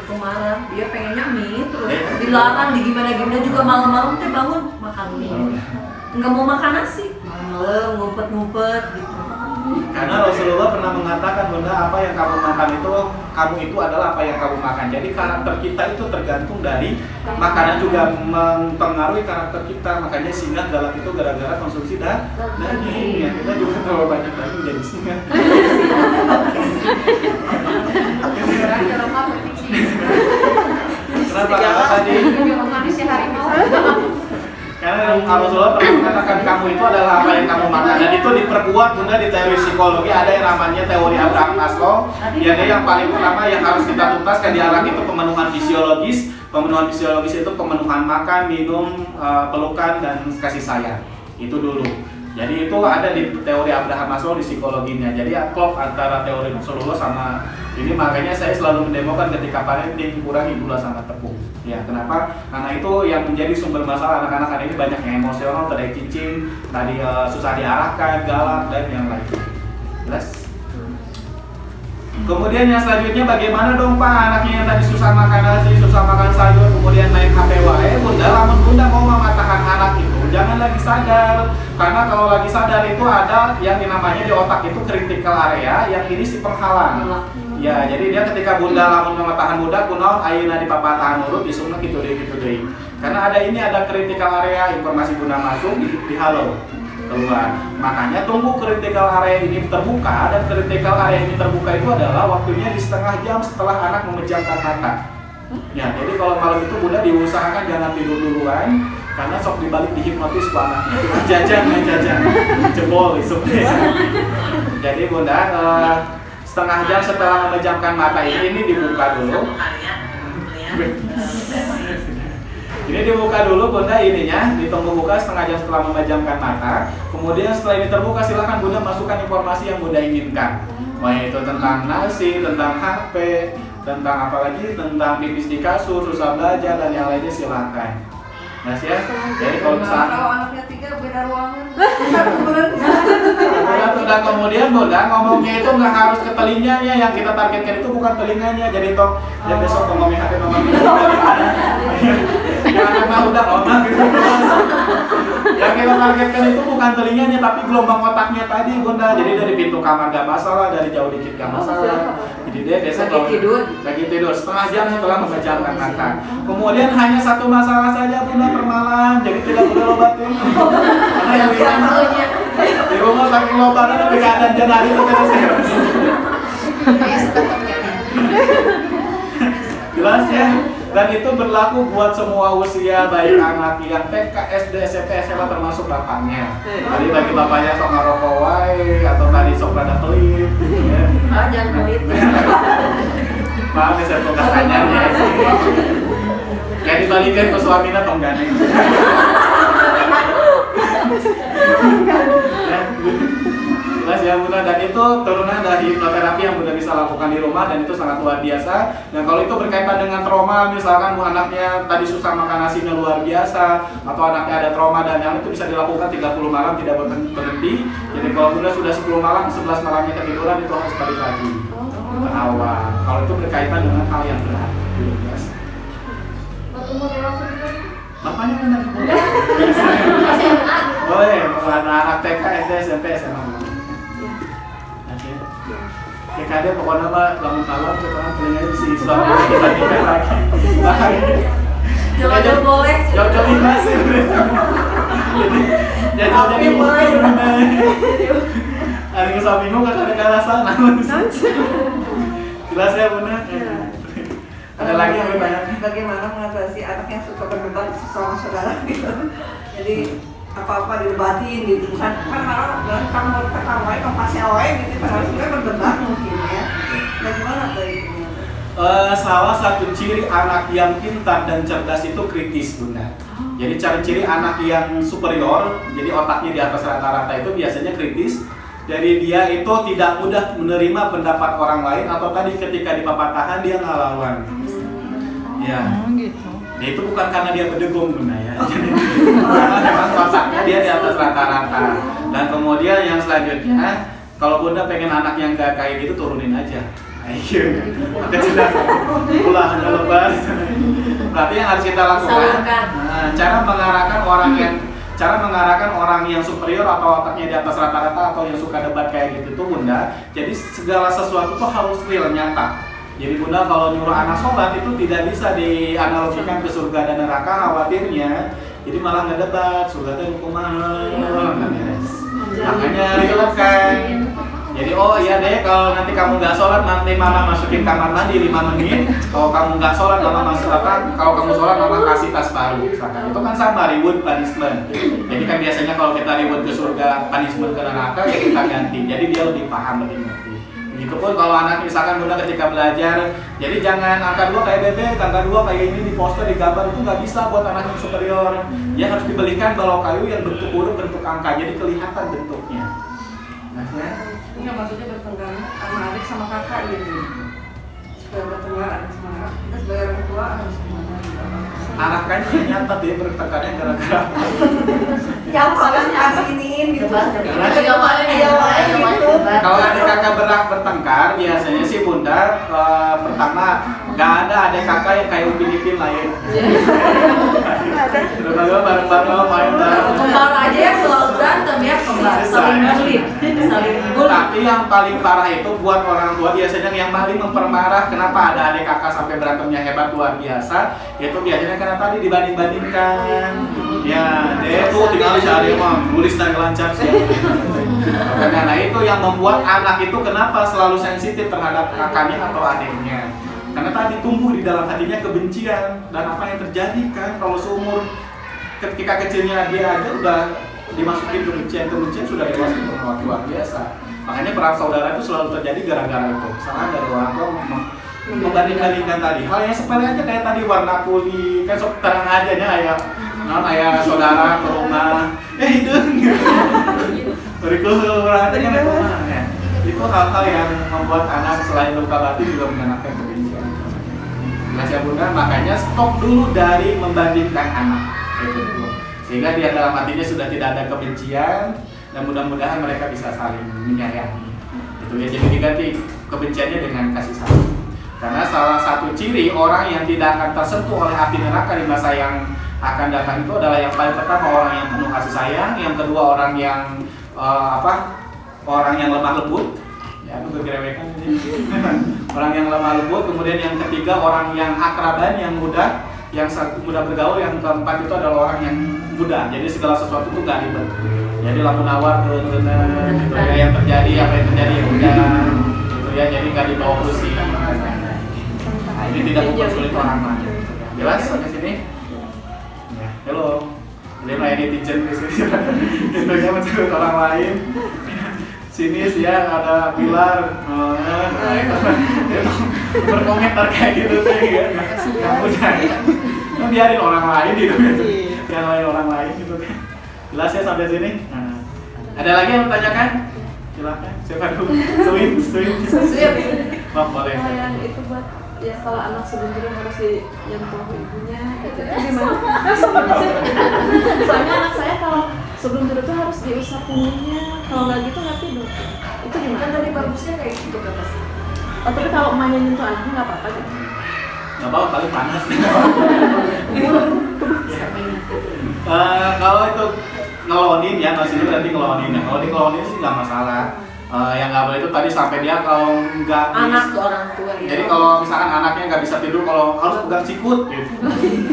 kemarin dia pengennya mie terus dilarang di gimana juga malam-malam teh bangun makan mie, nggak mau makan nasi malam ngumpet gitu. Karena Rasulullah pernah mengatakan bunda apa yang kamu makan itu kamu itu adalah apa yang kamu makan. Jadi karakter kita itu tergantung dari makanan juga mempengaruhi karakter kita. Makanya singa galak itu gara-gara konsumsi daging. Ya, kita juga terlalu banyak daging jadi singa. Kenapa tadi? manusia harimau. Karena Rasulullah pernah mengatakan kamu itu adalah apa yang kamu makan, dan itu diperkuat bunda di teori psikologi. Ada yang namanya teori Abraham Maslow. Jadi yang paling utama yang harus kita tuntaskan di anak itu pemenuhan fisiologis. Pemenuhan fisiologis itu pemenuhan makan, minum, pelukan dan kasih sayang. Itu dulu. Jadi itu ada di teori Abraham Maslow di psikologinya. Jadi klop antara teori Rasulullah sama ini, makanya saya selalu mendemokan ketika parenting kurangi gula sama tepung. Ya, kenapa? Karena itu yang menjadi sumber masalah anak-anak hari ini banyak yang emosional, tadi cicing, tadi susah diarahkan, galak dan yang lain. Jelas? Kemudian yang selanjutnya bagaimana dong Pak anaknya yang tadi susah makan nasi, susah makan sayur, kemudian main HP wae. Bunda, lamun bunda mau mematahan anak itu, jangan lagi sadar. Karena kalau lagi sadar itu ada yang namanya di otak itu critical area, yang ini si penghalang. Ya, jadi dia ketika bunda lamun mematahan budak, kunaon ayeuna di papatahan nurut isungna kitu deui. Karena ada critical area, informasi bunda masuk di halo keluar. Makanya tunggu critical area ini terbuka, dan critical area ini terbuka itu adalah waktunya di setengah jam setelah anak memejamkan mata. Ya, jadi kalau malam itu bunda diusahakan jangan tidur duluan, karena sok dibalik dihipnotis ku anaknya. Jajan, jebol isuknya. Jadi bunda setengah jam setelah memejamkan mata ini dibuka dulu. Ini dibuka dulu bunda ininya, ditunggu buka setengah jam setelah memejamkan mata. Kemudian setelah ini terbuka silakan bunda masukkan informasi yang bunda inginkan. Yaitu tentang nasi, tentang HP, tentang apa lagi, tentang pipis di kasur, susah belajar dan yang lainnya silakan. Mas ya, jadi kalau misalnya kalau anaknya 3 beda ruangan. Satu bulan. dan kemudian bunda ngomongnya itu nggak harus ke telinganya, yang kita targetkan itu bukan telinganya. Jadi toh ya besok ngomongin hati ngomongin ya anak udah ngomong gitu. Yang kita targetkan itu bukan telinganya tapi gelombang otaknya tadi bunda. Jadi dari pintu kamar gak masalah, dari jauh dikit gak masalah. Jadi dia biasa lagi tidur setengah jam setelah memejamkan mata. Kemudian hanya satu masalah saja bunda per malam, jadi tidak perlu obatin. Karena yang bisa di rumah saking lobatan tapi keadaan jenari itu terus. Jelas ya. Dan itu berlaku buat semua usia, baik anak yang TK, SD, SMP, SMA termasuk bapaknya. Jadi bagi bapaknya sok ngerokok wae atau tadi sok rada pelit. Ya. Jangan pelit. Maaf ya saya tugas tanyanya. Kayak dibalikin ke suaminya atau enggak nih? Jelas ya bunda, dan itu turunan dari hipnoterapi yang bunda bisa lakukan di rumah, dan itu sangat luar biasa. Dan kalau itu berkaitan dengan trauma, misalkan anaknya tadi susah makan nasinya luar biasa, atau anaknya ada trauma dan yang itu bisa dilakukan 30 malam tidak berhenti. Jadi kalau bunda sudah 10 malam, 11 malamnya ketiduran itu harus balik lagi ke awal. Kalau itu berkaitan dengan hal yang berat, biasa. Bapaknya benar. Boleh, anak TK, SD, SMP, SMA. TKD pokoknya mah lamun malam setelah telinganya si suami kita lagi. Jauh-jauh boleh. Jauh-jauh ikhlas ya. Jadi jadi mulai. Hari ke Sabinu kakak rasa jelas ya Bunda. Ada lagi yang bertanya? Bagaimana mengatasi anak yang suka berdebat sama saudara gitu. Jadi apa-apa didebatin gitu. Bukan kalau kamu ketawain, kamu pasti awalnya gitu. Padahal sebenarnya berdebat mungkin ya. Bagaimana tadi? Salah satu ciri anak yang pintar dan cerdas itu kritis, Bunda. Jadi ciri-ciri anak yang superior, jadi otaknya di atas rata-rata itu biasanya kritis. Dari dia itu tidak mudah menerima pendapat orang lain atau tadi ketika di papatahan dia ngelawan. Ya. Gitu. Ya itu bukan karena dia berdegong Bunda ya. Jadi karena memang otaknya dia di atas rata-rata. Dan kemudian yang selanjutnya, kalau Bunda pengen anak yang gak kayak gitu turunin aja. Ayo, maka sudah pulang lebar. Berarti yang harus kita lakukan, cara mengarahkan orang yang superior atau otaknya di atas rata-rata atau yang suka debat kayak gitu tuh Bunda. Jadi segala sesuatu tuh harus real, nyata. Jadi Bunda kalau nyuruh anak sholat itu tidak bisa dianalogikan ke surga dan neraka, khawatirnya. Jadi malah ngedebat, surga itu kumaha. Makanya riletkan. Jadi oh iya deh kalau nanti kamu nggak sholat nanti mama masukin kamar mandi 5 menit. Kalau kamu nggak sholat mama masuk apa? Kalau kamu sholat mama kasih tas baru. Misalkan itu kan sama reward punishment. Jadi kan biasanya kalau kita reward ke surga, punishment ke neraka ya kita ganti. Jadi dia lebih paham, lebih ngerti. Begitupun kalau anak misalkan Bunda ketika belajar, jadi jangan angka 2 kayak bebek, angka 2 kayak ini di poster di gambar itu nggak bisa buat anak yang superior. Dia harus dibelikan balok kayu yang bentuk huruf, bentuk angka, jadi kelihatan bentuknya. Nah, ya. Enggak, maksudnya bertengkar sama adik sama kakak gitu. Supaya bertengkar adik sama kakak. Kita sebagai orang tua harus gimana gitu. Arahkannya nyata dia bertengkarnya gara-gara apa? Ya harus iniin gitu. Kalau adik kakak bertengkar biasanya sih Bunda pertama nggak ada adik kakak yang kayak Upin-Ipin lain. Terus bareng-bareng main bareng. Kembar aja ya selalu berantem ya, kembar saling bully, saling bully. Tapi yang paling parah itu buat orang tua biasanya yang paling mempermarah kenapa ada adik kakak sampai berantemnya hebat luar biasa. Itu biasanya karena tadi dibanding-bandingkan. Ya, dia tuh tinggal cari mah nulis dan lancar sih. Karena itu yang membuat anak itu kenapa selalu sensitif terhadap kakaknya atau adiknya. Karena tadi tumbuh di dalam hatinya kebencian dan apa yang terjadi kan kalau seumur ketika kecilnya dia aja udah dimasukin kebencian sudah dewasa itu luar biasa. Makanya perang saudara itu selalu terjadi gara-gara itu. Kesalahan dari orang tua membanding-bandingkan tadi. Hal yang sepele aja kayak tadi warna kulit kan sok terang aja nya ayah saudara ke rumah hidung gitu. Berikut perhatian ke rumah ya. Itu hal-hal yang membuat anak selain luka batin juga menanamkan kebencian. Jelas ya Bunda, makanya stop dulu dari membandingkan anak gitu. Sehingga dia dalam hatinya sudah tidak ada kebencian dan mudah-mudahan mereka bisa saling menyayangi. Itu ya, jadi diganti kebenciannya dengan kasih sayang. Karena salah satu ciri orang yang tidak akan tersentuh oleh api neraka di masa yang akan datang itu adalah yang paling pertama orang yang penuh kasih sayang, yang kedua orang yang orang yang lemah lembut, ya itu kegerewekan ini. Orang yang lemah lembut, kemudian yang ketiga orang yang akraban, yang mudah bergaul, yang keempat itu adalah orang yang mudah. Jadi segala sesuatu itu gak ribet. Jadi lampu nawar gitu ya, yang terjadi apa yang terjadi ya udah gitu ya, jadi gak dibawa pusing. Ini tidak mempersulit orang lain. Jelas sampai sini? Ya, hello. Jadi main netizen di sini. Itu ya menurut orang lain. Sini sih ya ada Pilar, itu berkomentar kayak gitu sih ya. Kamu jangan biarin orang lain gitu kan. Biarin orang lain gitu kan. Jelas ya sampai sini? Nah. Ada lagi yang bertanyakan? Silakan. Siapa dulu? Sweet. Maaf boleh. Yang itu buat ya kalau anak sebelum tidur harus diyentuh ibunya gitu. Gimana? Soalnya anak saya kalau sebelum tidur tuh harus diusap punggungnya. Kalau nggak gitu nggak tidur. Itu gimana? Kan tadi bagusnya kayak gitu kan Mas. Oh, tapi kalau emaknya nyentuh anaknya nggak apa-apa gitu. Nggak apa-apa, paling panas. Kalau itu ngelonin ya, maksudnya berarti ngelonin. Kalau di ngelonin sih nggak masalah. Yang nggak boleh itu tadi sampai dia kalau nggak Anak ke orang tua ya. jadi kalau misalkan anaknya nggak bisa tidur, kalau harus pegang sikut gitu,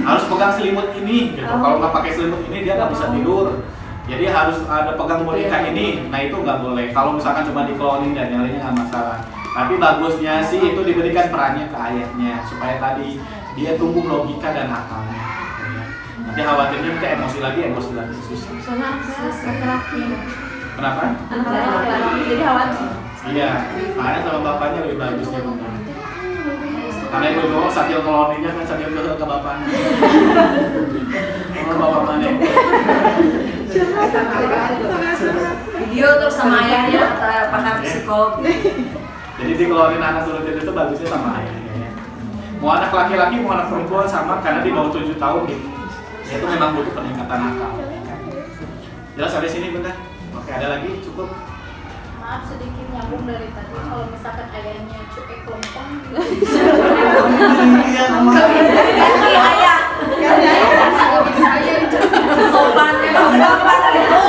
harus pegang selimut ini gitu. Kalau nggak pakai selimut ini dia nggak bisa tidur. Jadi harus ada pegang boneka ini. Nah itu nggak boleh. Kalau misalkan cuma dikloning dan yang lainnya nggak masalah. Tapi bagusnya sih itu diberikan perannya ke ayahnya supaya tadi dia tumbuh logika dan akalnya. Gitu ya. Nanti khawatirnya kita emosi lagi susah. Soalnya anak saya laki-laki. Kenapa? Anak saya laki-laki, jadi khawatir. Iya, makanya sama bapaknya lebih bagus ya bunda. Karena itu doang sambil koloninya kan sambil ke bapaknya. Kalau bapak mana? Video terus sama ayahnya kata pakar psikolog. Jadi dikeluarin anak turutin itu bagusnya sama ayahnya ya. Mau anak laki-laki mau anak perempuan sama, karena di bawah 7 tahun gitu. Itu memang butuh peningkatan akal. Jelas sampai sini bunda? Oke, ada lagi? Cukup? Maaf sedikit nyambung dari tadi, kalau misalkan ayahnya cuek lompong Iya, Ganti ayah. saya Sopan memang segampang itu.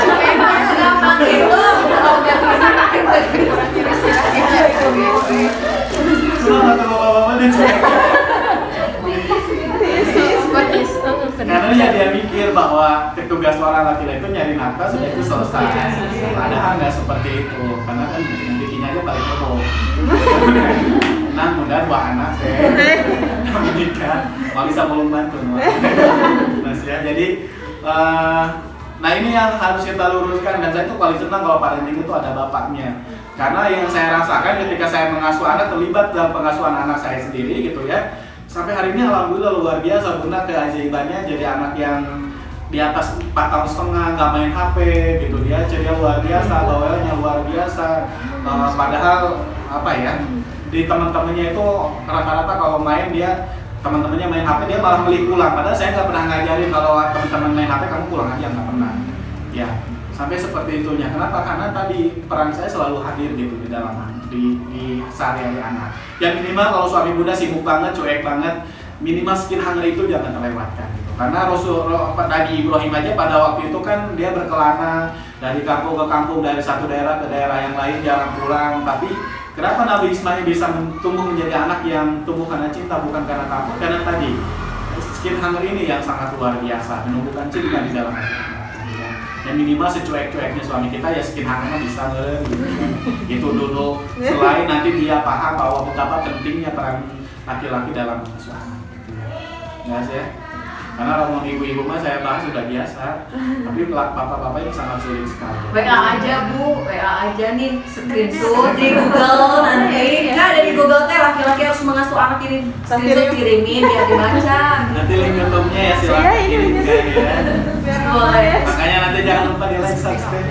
Memang segampang itu. Kalau udah bisa pakai baju orang Kenapa tuh bapak-bapak dia cuek? Karena ya dia mikir bahwa tugas seorang laki-laki itu nyari nafkah sudah itu selesai. Padahal nggak seperti itu, karena kan bikinnya aja paling heboh. Nah, mudah dua anak saya menikah, mau bisa belum bantu. Mas ya, jadi nah ini yang harus kita luruskan, dan saya tuh paling senang kalau parenting itu ada bapaknya. Karena yang saya rasakan ketika saya mengasuh anak, terlibat dalam pengasuhan anak saya sendiri gitu ya. Sampai hari ini alhamdulillah luar biasa bunda keajaibannya, jadi anak yang di atas 4 tahun setengah nggak main HP gitu dia, jadi luar biasa, bawelnya luar biasa. Padahal apa ya, di teman-temannya itu rata-rata kalau main dia teman-temannya main HP dia malah beli pulang. Padahal saya nggak pernah ngajarin kalau teman-teman main HP kamu pulang aja, nggak pernah. Ya sampai seperti itunya. Kenapa? Karena tadi peran saya selalu hadir gitu di dalam di sehari-hari anak. Yang minimal kalau suami bunda sibuk banget, cuek banget, minimal skin hunger itu jangan terlewatkan gitu. Karena Nabi Ibrahim aja pada waktu itu kan dia berkelana dari kampung ke kampung, dari satu daerah ke daerah yang lain, jarang pulang. Tapi kenapa Nabi Ismail bisa tumbuh menjadi anak yang tumbuh karena cinta, bukan karena takut? Karena tadi skin hunger ini yang sangat luar biasa, menumbuhkan cinta di dalam hati. Yang minimal secuek-cueknya suami kita ya skin hungernya bisa gitu. Itu dulu. Selain nanti dia paham bahwa betapa pentingnya peran laki-laki dalam mengasuh anak. Jelas ya? Karena kalau ibu-ibu mah saya bahas sudah biasa, tapi bapak-bapak itu sangat sulit sekali. WA aja bu, WA aja nih, screenshot di Google nanti. Nah dari Google teh laki-laki harus mengasuh anak ini, screenshot kirimin biar dibaca. Nanti link YouTube-nya ya silakan kirimkan ya. Boleh. Makanya nanti jangan lupa di like, subscribe.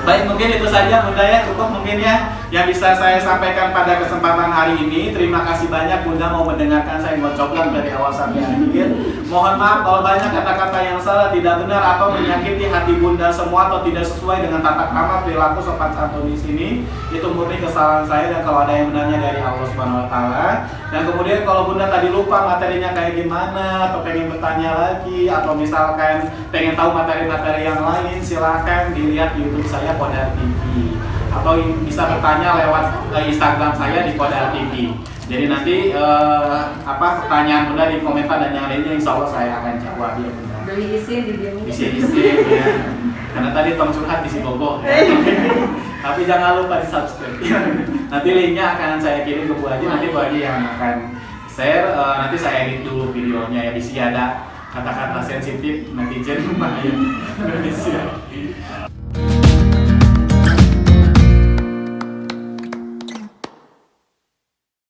Baik, mungkin itu saja bunda ya, cukup mungkin ya yang bisa saya sampaikan pada kesempatan hari ini. Terima kasih banyak bunda mau mendengarkan saya ngocoklan dari awal sampai akhir. Mohon maaf kalau banyak kata-kata yang salah, tidak benar atau menyakiti hati bunda semua atau tidak sesuai dengan tata krama perilaku sopan santun di sini. Itu murni kesalahan saya, dan kalau ada yang benarnya dari Allah Subhanahu wa taala. Dan kemudian kalau bunda tadi lupa materinya kayak gimana, atau pengen bertanya lagi, atau misalkan pengen tahu materi-materi yang lain, silahkan dilihat di YouTube saya Kodar TV, atau bisa bertanya lewat Instagram saya di Kodar TV. Jadi nanti pertanyaan bunda di komentar dan yang lainnya insya Allah saya akan jawab ya bunda. Dari isi di dia. Isi ya. Karena tadi tong curhat di si Bobo ya. Tapi jangan lupa di subscribe. Nanti linknya akan saya kirim ke Bu Haji, nanti Bu Haji yang akan share. Nanti saya edit dulu videonya ya, di sini ada kata-kata sensitif netizen lumayan Indonesia.